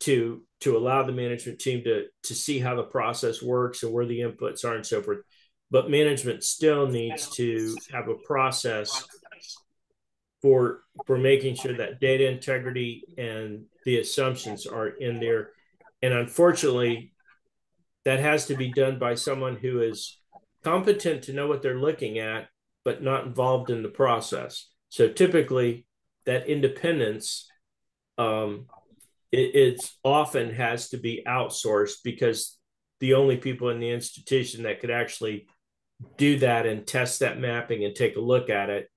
C: to allow the management team to see how the process works and where the inputs are and so forth. But management still needs to have a process for making sure that data integrity and the assumptions are in there. And unfortunately, that has to be done by someone who is competent to know what they're looking at, but not involved in the process. So typically, that independence, it often has to be outsourced, because the only people in the institution that could actually do that and test that mapping and take a look at it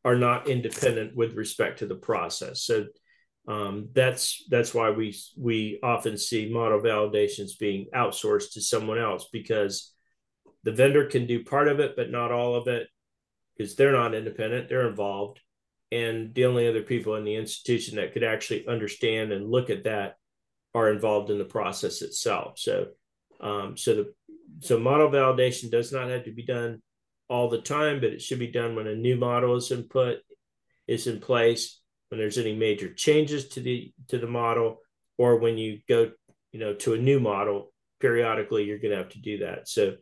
C: are not independent with respect to the process. So that's why we often see model validations being outsourced to someone else, because the vendor can do part of it, but not all of it, because they're not independent, they're involved. And the only other people in the institution that could actually understand and look at that are involved in the process itself. So model validation does not have to be done all the time, but it should be done when a new model is in place, when there's any major changes to the model, or when you go to a new model. Periodically you're going to have to do that. So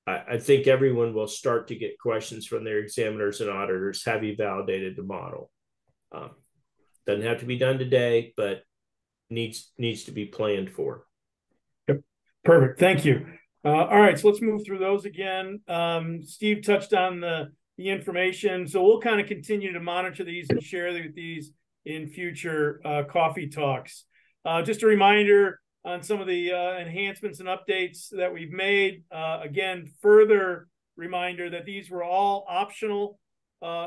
C: I think everyone will start to get questions from their examiners and auditors: have you validated the model? Doesn't have to be done today, but needs to be planned for.
A: Yep. Perfect. Thank you. All right, so let's move through those again. Steve touched on the information, so we'll kind of continue to monitor these and share these in future coffee talks. Just a reminder on some of the enhancements and updates that we've made. Again, further reminder that these were all optional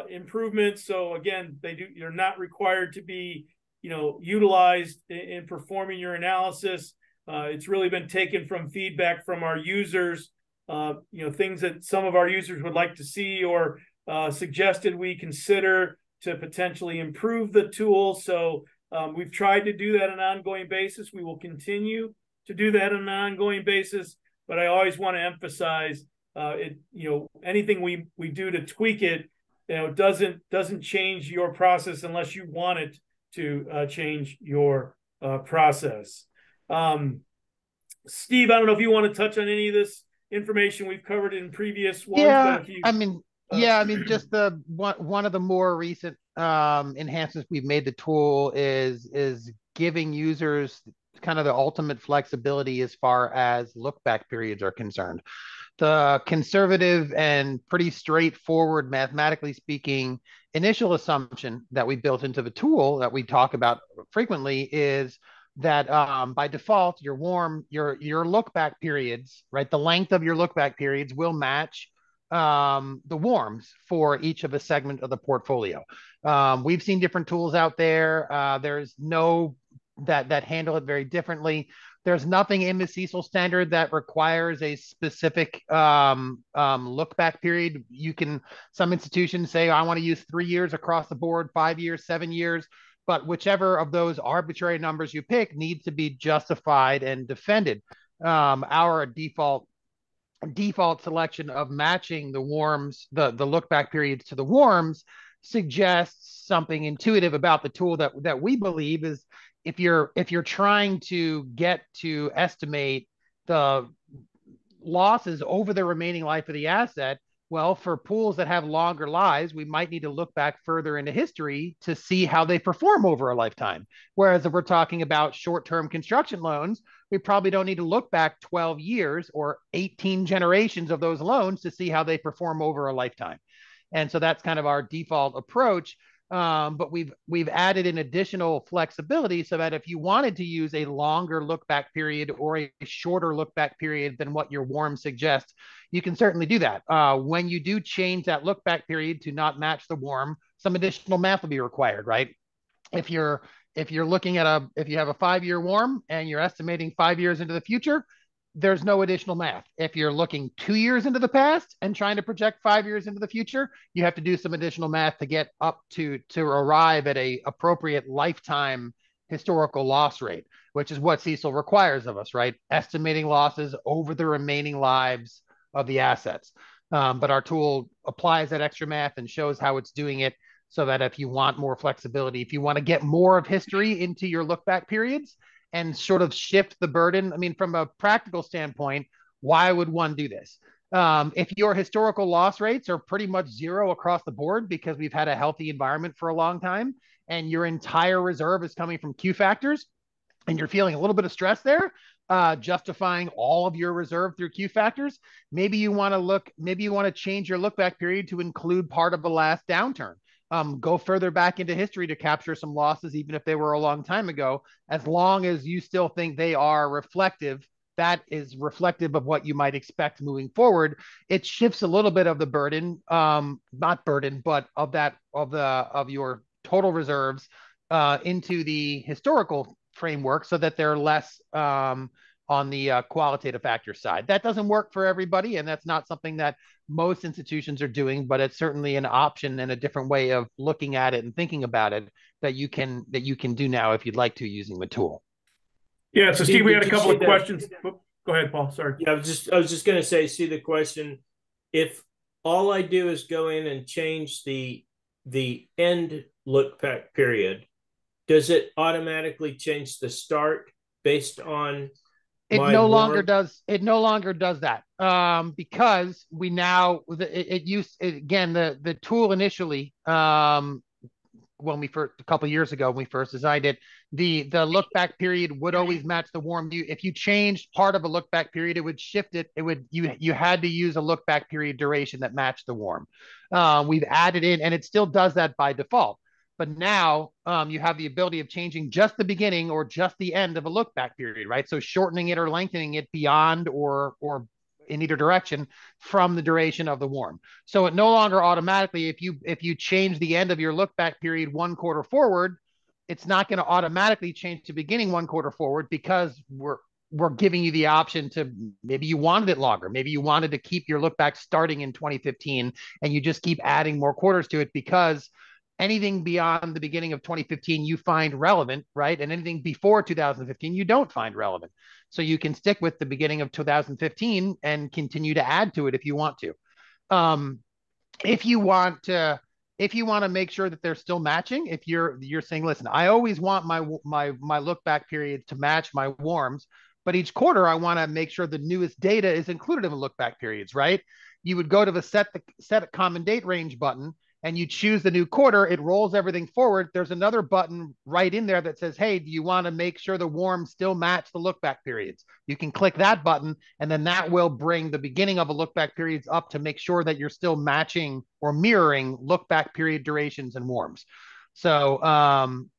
A: improvements. So again, you're not required to be, utilized in performing your analysis. It's really been taken from feedback from our users, things that some of our users would like to see or suggested we consider to potentially improve the tool. So we've tried to do that on an ongoing basis. We will continue to do that on an ongoing basis, but I always want to emphasize anything we do to tweak it, doesn't change your process unless you want it to change your process. Steve, I don't know if you want to touch on any of this information we've covered in previous ones.
B: Yeah,
A: but if you,
B: just the one of the more recent enhancements we've made the tool is giving users kind of the ultimate flexibility as far as look back periods are concerned. The conservative and pretty straightforward, mathematically speaking, initial assumption that we built into the tool that we talk about frequently is that by default, your look back periods, right? The length of your look back periods will match the warms for each of a segment of the portfolio. We've seen different tools out there. There's no that handle it very differently. There's nothing in the CECL standard that requires a specific look back period. Some institutions say, I want to use 3 years across the board, 5 years, 7 years, but whichever of those arbitrary numbers you pick needs to be justified and defended. Our default selection of matching the warms, the look back periods to the warms suggests something intuitive about the tool that we believe is if you're trying to get to estimate the losses over the remaining life of the asset, well, for pools that have longer lives, we might need to look back further into history to see how they perform over a lifetime. Whereas if we're talking about short-term construction loans, we probably don't need to look back 12 years or 18 generations of those loans to see how they perform over a lifetime. And so that's kind of our default approach. But we've added an additional flexibility so that if you wanted to use a longer look back period or a shorter look back period than what your warm suggests, you can certainly do that. When you do change that look back period to not match the warm, some additional math will be required, right? If you're looking at if you have a 5-year warm and you're estimating 5 years into the future, there's no additional math. If you're looking 2 years into the past and trying to project 5 years into the future, you have to do some additional math to get up to arrive at a appropriate lifetime historical loss rate, which is what CECL requires of us, right? Estimating losses over the remaining lives of the assets. But our tool applies that extra math and shows how it's doing it so that if you want more flexibility, if you want to get more of history into your look back periods, and sort of shift the burden. I mean, from a practical standpoint, why would one do this? If your historical loss rates are pretty much zero across the board because we've had a healthy environment for a long time and your entire reserve is coming from Q factors and you're feeling a little bit of stress there, justifying all of your reserve through Q factors, maybe you want to change your look back period to include part of the last downturn. Go further back into history to capture some losses, even if they were a long time ago, as long as you still think they are reflective. That is reflective of what you might expect moving forward. It shifts a little bit of the burden, not burden, but of your total reserves into the historical framework so that they're less on the qualitative factor side. That doesn't work for everybody, and that's not something that most institutions are doing, but it's certainly an option and a different way of looking at it and thinking about it that you can do now if you'd like to using the tool.
A: Yeah, so Steve, we had a couple of questions. Go ahead, Paul. Sorry.
C: Yeah, I was just going to say, see the question. If all I do is go in and change the end look back period, does it automatically change the start based on
B: it no longer does that because we now the tool initially when we first, a couple of years ago, when we first designed it, the look back period would always match the warm. If you changed part of a look back period, it would shift it. It would, you had to use a look back period duration that matched the warm. We've added in, and it still does that by default. But now you have the ability of changing just the beginning or just the end of a look back period, right? So shortening it or lengthening it beyond or in either direction from the duration of the warm. So it no longer automatically, if you change the end of your look back period 1 quarter forward, it's not going to automatically change to beginning 1 quarter forward, because we're giving you the option to, maybe you wanted it longer. Maybe you wanted to keep your look back starting in 2015 and you just keep adding more quarters to it, because anything beyond the beginning of 2015 you find relevant, right? And anything before 2015 you don't find relevant. So you can stick with the beginning of 2015 and continue to add to it if you want to. If you want to make sure that they're still matching, if you're saying, listen, I always want my look back periods to match my warms, but each quarter I want to make sure the newest data is included in the look back periods, right? You would go to the set common date range button, and you choose the new quarter. It rolls everything forward. There's another button right in there that says, hey, do you want to make sure the warms still match the look back periods? You can click that button, and then that will bring the beginning of a look back periods up to make sure that you're still matching or mirroring look back period durations and warms. So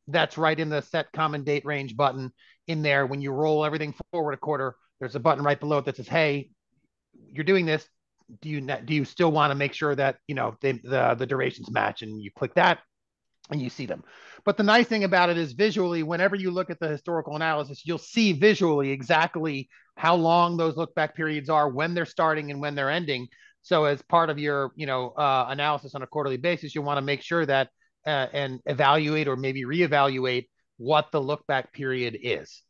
B: that's right in the set common date range button in there. When you roll everything forward a quarter, there's a button right below it that says, hey, you're doing this. Do you still want to make sure that, you know, the durations match? And you click that and you see them. But the nice thing about it is, visually, whenever you look at the historical analysis, you'll see visually exactly how long those look back periods are, when they're starting and when they're ending. So as part of your, analysis on a quarterly basis, you want to make sure that and evaluate or maybe reevaluate what the look back period is.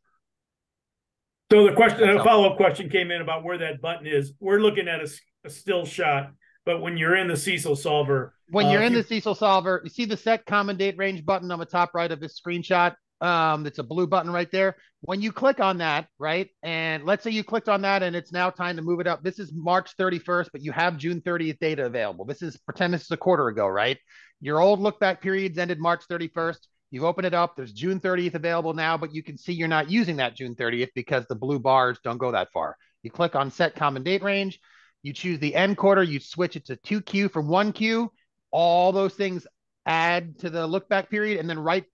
A: So the question, a follow-up question came in about where that button is. We're looking at a still shot, but when you're in the CECLSolver,
B: when you're in the CECLSolver, you see the set common date range button on the top right of this screenshot. It's a blue button right there. When you click on that, right, and let's say you clicked on that and it's now time to move it up. This is March 31st, but you have June 30th data available. Pretend this is a quarter ago, right? Your old look back periods ended March 31st. You open it up, there's June 30th available now, but you can see you're not using that June 30th because the blue bars don't go that far. You click on set common date range, you choose the end quarter, you switch it to 2Q from 1Q. All those things add to the look back period. And then right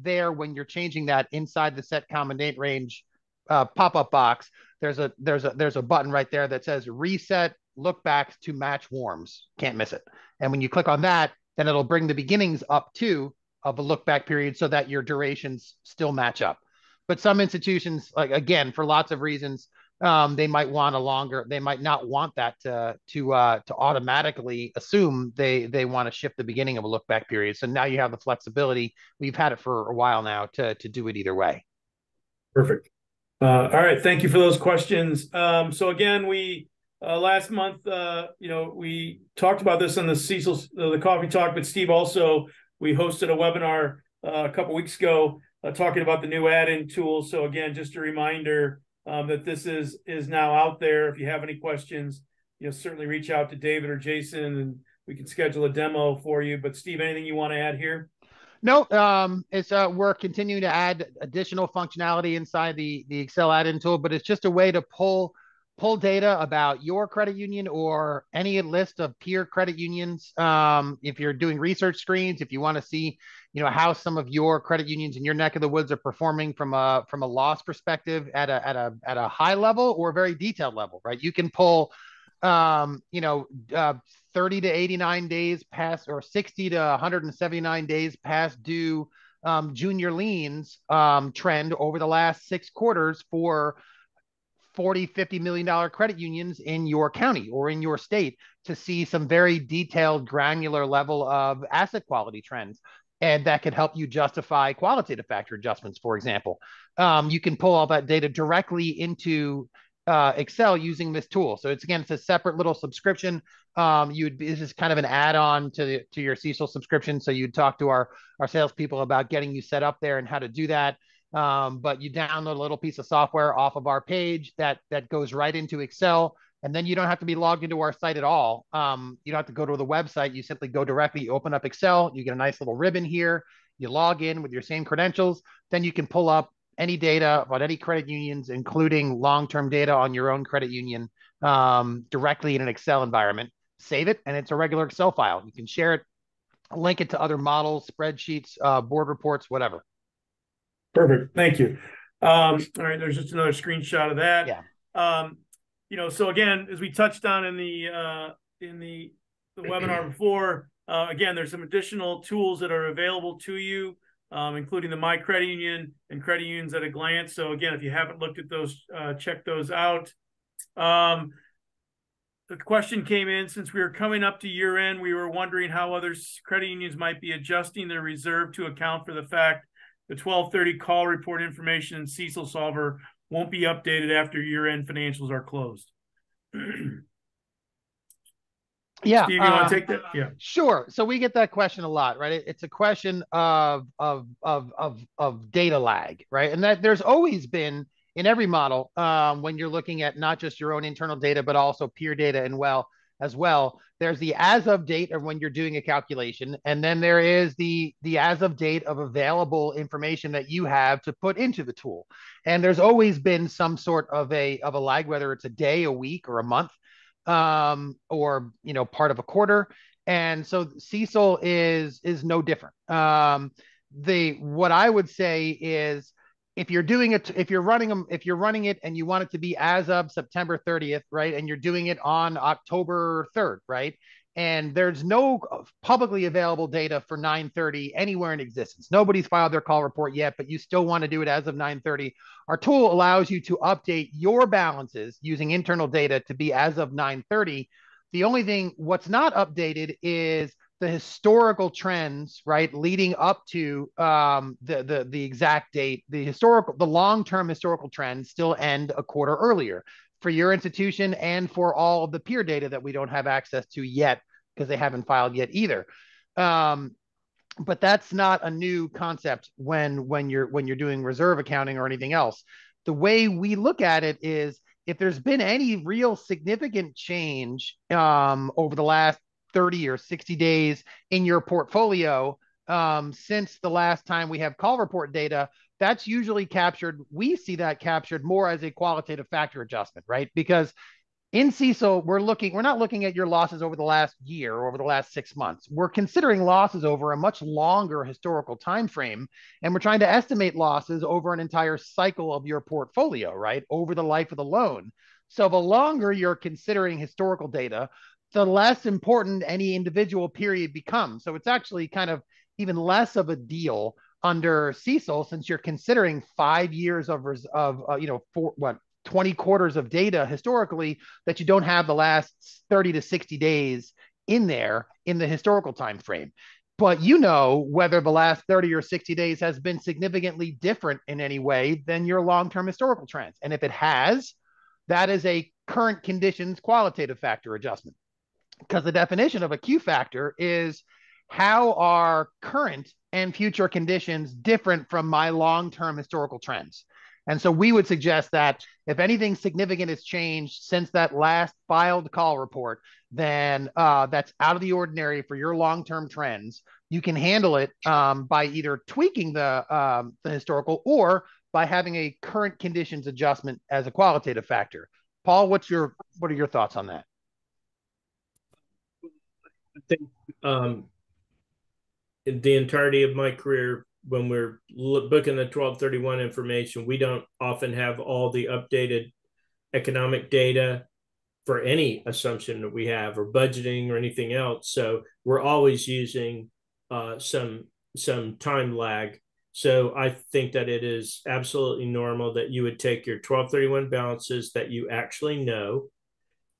B: there, when you're changing that inside the set common date range pop-up box, there's a button right there that says reset look backs to match warms. Can't miss it. And when you click on that, then it'll bring the beginnings up to of a look back period so that your durations still match up. But some institutions, like, again, for lots of reasons, they might want a longer, they might not want that to automatically assume they want to shift the beginning of a look back period. So now you have the flexibility. We've had it for a while now to do it either way.
A: Perfect. All right. Thank you for those questions. So again, we last month, we talked about this in the CECL, the coffee talk, but Steve also, we hosted a webinar a couple weeks ago talking about the new add-in tool. So again, just a reminder that this is now out there. If you have any questions, certainly reach out to David or Jason, and we can schedule a demo for you. But Steve, anything you want to add here?
B: No, we're continuing to add additional functionality inside the Excel add-in tool, but it's just a way to pull data about your credit union or any list of peer credit unions. If you're doing research screens, if you want to see, how some of your credit unions in your neck of the woods are performing from a loss perspective at a high level or a very detailed level, right? You can pull, 30 to 89 days past, or 60 to 179 days past due junior liens trend over the last 6 quarters for $40-50 million credit unions in your county or in your state to see some very detailed, granular level of asset quality trends. And that could help you justify qualitative factor adjustments, for example. You can pull all that data directly into Excel using this tool. So it's a separate little subscription. This is kind of an add-on to your CECL subscription. So you'd talk to our salespeople about getting you set up there and how to do that. But you download a little piece of software off of our page that goes right into Excel. And then you don't have to be logged into our site at all. You don't have to go to the website. You simply go directly, you open up Excel, you get a nice little ribbon here, you log in with your same credentials, then you can pull up any data about any credit unions, including long-term data on your own credit union, directly in an Excel environment. Save it, and it's a regular Excel file. You can share it, link it to other models, spreadsheets, board reports, whatever.
A: Perfect. Thank you. All right, there's just another screenshot of that.
B: Yeah.
A: So again, as we touched on in the webinar before, again, there's some additional tools that are available to you, including the My Credit Union and Credit Unions at a Glance. So again, if you haven't looked at those, check those out. The question came in, since we were coming up to year end, we were wondering how other credit unions might be adjusting their reserve to account for the fact the 12/30 call report information in CECLSolver won't be updated after year-end financials are closed.
B: Yeah.
A: Steve, you want to take that? Yeah.
B: Sure. So we get that question a lot, right? It's a question of data lag, right? And that there's always been in every model, when you're looking at not just your own internal data, but also peer data as well. There's the as of date of when you're doing a calculation, and then there is the as of date of available information that you have to put into the tool. And there's always been some sort of a lag, whether it's a day, a week, or a month, or part of a quarter. And so CECL is no different. What I would say is, if you're doing it, if you're running it and you want it to be as of September 30th, right? And you're doing it on October 3rd, right? And there's no publicly available data for 9/30 anywhere in existence. Nobody's filed their call report yet, but you still want to do it as of 9/30. Our tool allows you to update your balances using internal data to be as of 9/30. The only thing what's not updated is the historical trends, right, leading up to the exact date. The long-term historical trends still end a quarter earlier for your institution and for all of the peer data that we don't have access to yet because they haven't filed yet either. But that's not a new concept when you're doing reserve accounting or anything else. The way we look at it is, if there's been any real significant change over the last 30 or 60 days in your portfolio, since the last time we have call report data, that's usually captured. We see that captured more as a qualitative factor adjustment, right? Because in CECL, we're not looking at your losses over the last year or over the last 6 months. We're considering losses over a much longer historical time frame, and we're trying to estimate losses over an entire cycle of your portfolio, right? Over the life of the loan. So the longer you're considering historical data, the less important any individual period becomes. So it's actually kind of even less of a deal under CECL, since you're considering 5 years of 20 quarters of data historically, that you don't have the last 30 to 60 days in there in the historical time frame. But whether the last 30 or 60 days has been significantly different in any way than your long-term historical trends. And if it has, that is a current conditions qualitative factor adjustment. Because the definition of a Q factor is, how are current and future conditions different from my long-term historical trends? And so we would suggest that if anything significant has changed since that last filed call report, then that's out of the ordinary for your long-term trends. You can handle it by either tweaking the historical, or by having a current conditions adjustment as a qualitative factor. Paul, what are your thoughts on that?
C: I think in the entirety of my career, when we're booking the 12/31 information, we don't often have all the updated economic data for any assumption that we have, or budgeting or anything else. So we're always using some time lag. So I think that it is absolutely normal that you would take your 12/31 balances that you actually know,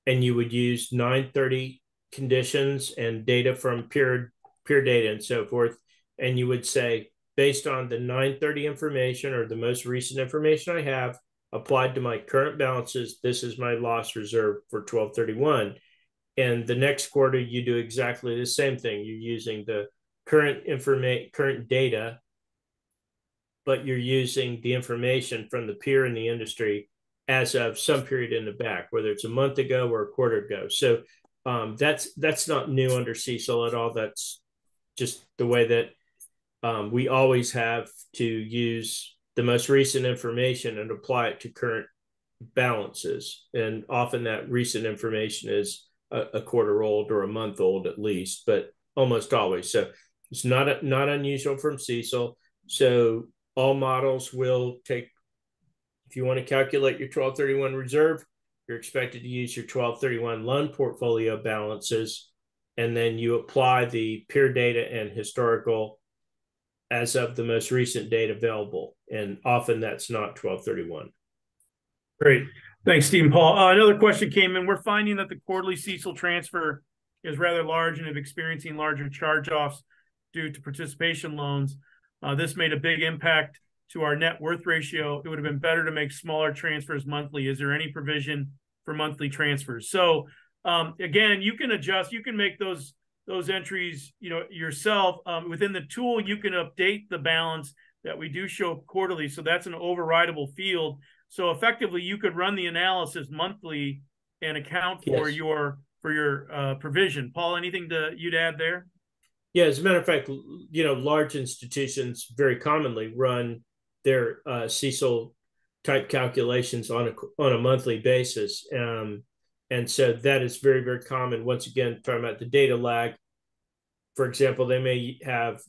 C: and you would use 9/30 conditions and data from peer data and so forth, and you would say, based on the 9/30 information or the most recent information I have applied to my current balances, this is my loss reserve for 12/31. And the next quarter, you do exactly the same thing. You're using the current data, but you're using the information from the peer in the industry as of some period in the back, whether it's a month ago or a quarter ago. So that's not new under CECL at all. That's just the way that we always have to use the most recent information and apply it to current balances. And often that recent information is a quarter old or a month old at least, but almost always. So it's not unusual from CECL. So all models will take, if you want to calculate your 12/31 reserve, you're expected to use your 12/31 loan portfolio balances, and then you apply the peer data and historical as of the most recent date available. And often that's not 12/31.
A: Great. Thanks, Steve and Paul. Another question came in. We're finding that the quarterly CECL transfer is rather large and is experiencing larger charge-offs due to participation loans. This made a big impact to our net worth ratio. It would have been better to make smaller transfers monthly. Is there any provision for monthly transfers? So again, you can adjust, you can make those entries, yourself. Within the tool, you can update the balance that we do show quarterly. So that's an overridable field. So effectively, you could run the analysis monthly and account for your provision. Paul, anything you'd add there?
C: Yeah, as a matter of fact, large institutions very commonly run their CECL type calculations on a monthly basis, and so that is very, very common. Once again, talking about the data lag, for example, they may have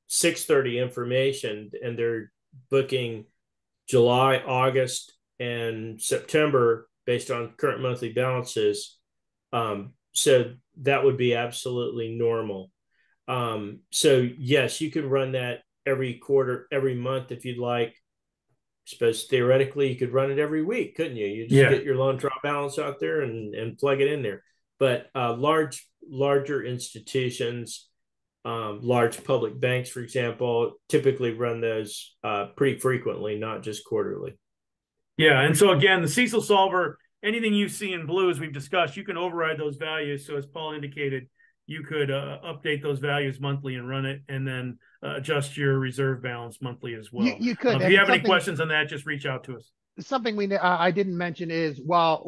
C: 6/30 information and they're booking July, August, and September based on current monthly balances. So that would be absolutely normal. So yes, you can run that every quarter, every month if you'd like. I suppose theoretically you could run it every week, couldn't you? You just get your loan draw balance out there and plug it in there. But larger institutions, large public banks, for example, typically run those pretty frequently, not just quarterly.
A: Yeah, and so again, the CECLSolver, anything you see in blue, as we've discussed, you can override those values. So as Paul indicated, you could update those values monthly and run it, and then adjust your reserve balance monthly as well.
B: You could.
A: If you have any questions on that, just reach out to us.
B: Something I didn't mention is while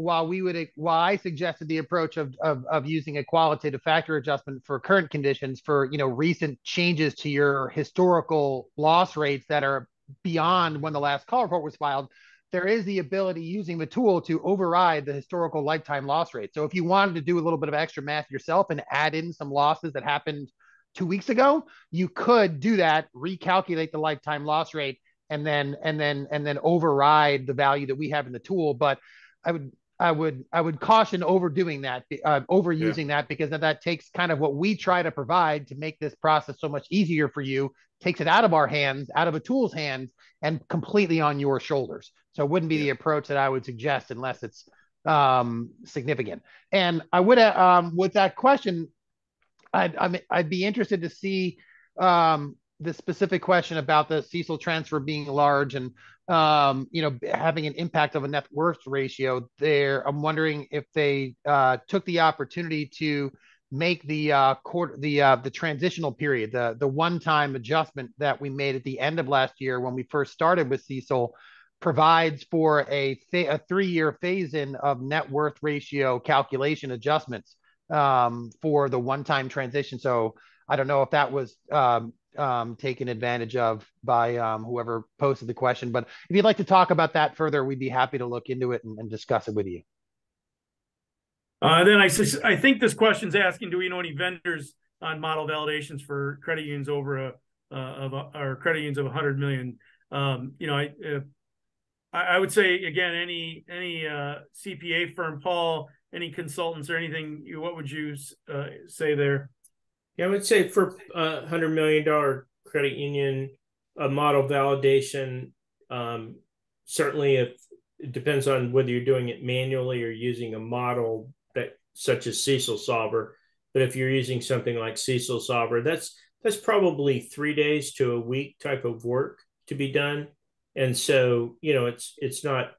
B: I suggested the approach of using a qualitative factor adjustment for current conditions for recent changes to your historical loss rates that are beyond when the last call report was filed, there is the ability using the tool to override the historical lifetime loss rate. So if you wanted to do a little bit of extra math yourself and add in some losses that happened 2 weeks ago, you could do that, recalculate the lifetime loss rate, and then override the value that we have in the tool. But I would caution overdoing that, overusing that, because that takes kind of what we try to provide to make this process so much easier for you, takes it out of our hands, out of a tool's hands, and completely on your shoulders. So it wouldn't be the approach that I would suggest unless it's significant. And I would, with that question, I'd be interested to see the specific question about the CECL transfer being large and having an impact of a net worth ratio there. I'm wondering if they took the opportunity to make the transitional period, the one-time adjustment that we made at the end of last year when we first started with CECL, provides for a 3-year phase-in of net worth ratio calculation adjustments for the one-time transition. So I don't know if that was taken advantage of by whoever posted the question, but if you'd like to talk about that further, we'd be happy to look into it and discuss it with you.
A: Then I think this question's asking, do we know any vendors on model validations for credit unions over or credit unions of 100 million? I would say, again, any CPA firm, Paul, any consultants or anything, what would you say there?
C: Yeah, I would say for $100 million credit union, a model validation, certainly if it depends on whether you're doing it manually or using a model such as CECLSolver. But if you're using something like CECLSolver, that's probably 3 days to a week type of work to be done. And so, it's not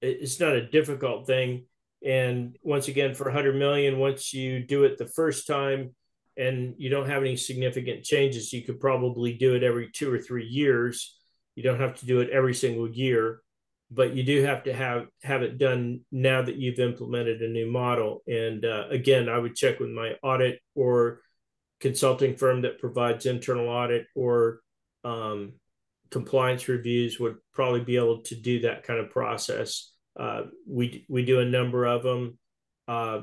C: a difficult thing. And once again, for 100 million, once you do it the first time and you don't have any significant changes, you could probably do it every 2 or 3 years. You don't have to do it every single year, but you do have to have it done now that you've implemented a new model. And again, I would check with my audit or consulting firm that provides internal audit or compliance reviews would probably be able to do that kind of process. We do a number of them.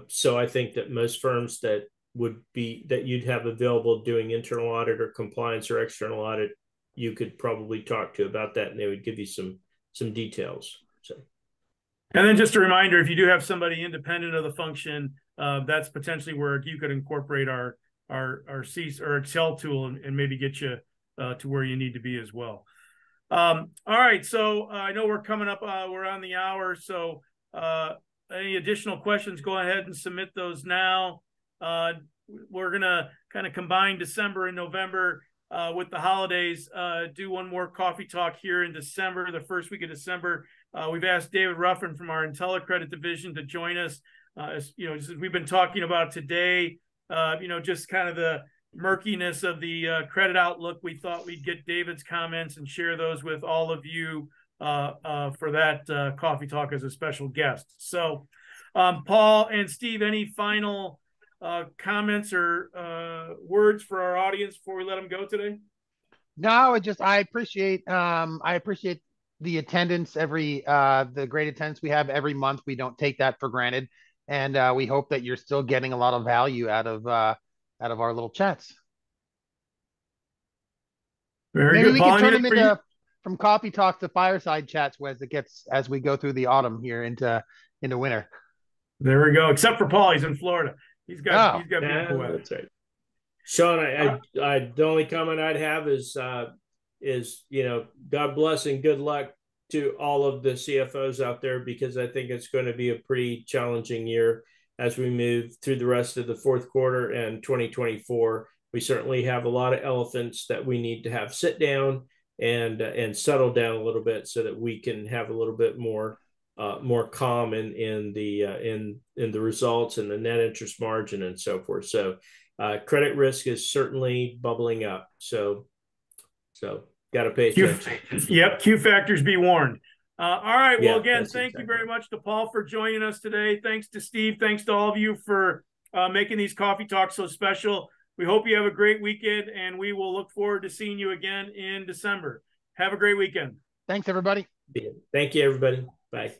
C: So I think that most firms that you'd have available doing internal audit or compliance or external audit, you could probably talk to about that, and they would give you some details. So,
A: and then just a reminder, if you do have somebody independent of the function, that's potentially where you could incorporate our CECL or Excel tool and maybe get you to where you need to be as well. All right, so I know we're coming up, we're on the hour, so any additional questions, go ahead and submit those now. We're gonna kind of combine December and November with the holidays, do one more coffee talk here in December, the first week of December. We've asked David Ruffin from our IntelliCredit division to join us. As you know, as we've been talking about today, you know, just kind of the murkiness of the credit outlook. We thought we'd get David's comments and share those with all of you for that coffee talk as a special guest. So, Paul and Steve, any final comments or words for our audience before we let them go today?
B: No, I appreciate the attendance, the great attendance we have every month. We don't take that for granted, and we hope that you're still getting a lot of value out of our little chats.
A: Maybe
B: we can turn them into from coffee talks to fireside chats as we go through the autumn here into winter.
A: There we go. Except for Paul, he's in Florida. He's got beautiful weather.
C: That's right. Sean, the only comment I'd have is you know, God bless and good luck to all of the CFOs out there, because I think it's going to be a pretty challenging year as we move through the rest of the fourth quarter and 2024. We certainly have a lot of elephants that we need to have sit down and settle down a little bit so that we can have a little bit more calm in the results and the net interest margin and so forth. So credit risk is certainly bubbling up. So got to pay attention.
A: Yep, Q factors be warned. All right. Well, again, thank you very much to Paul for joining us today. Thanks to Steve. Thanks to all of you for making these coffee talks so special. We hope you have a great weekend, and we will look forward to seeing you again in December. Have a great weekend.
B: Thanks, everybody.
C: Thank you, everybody. Bye.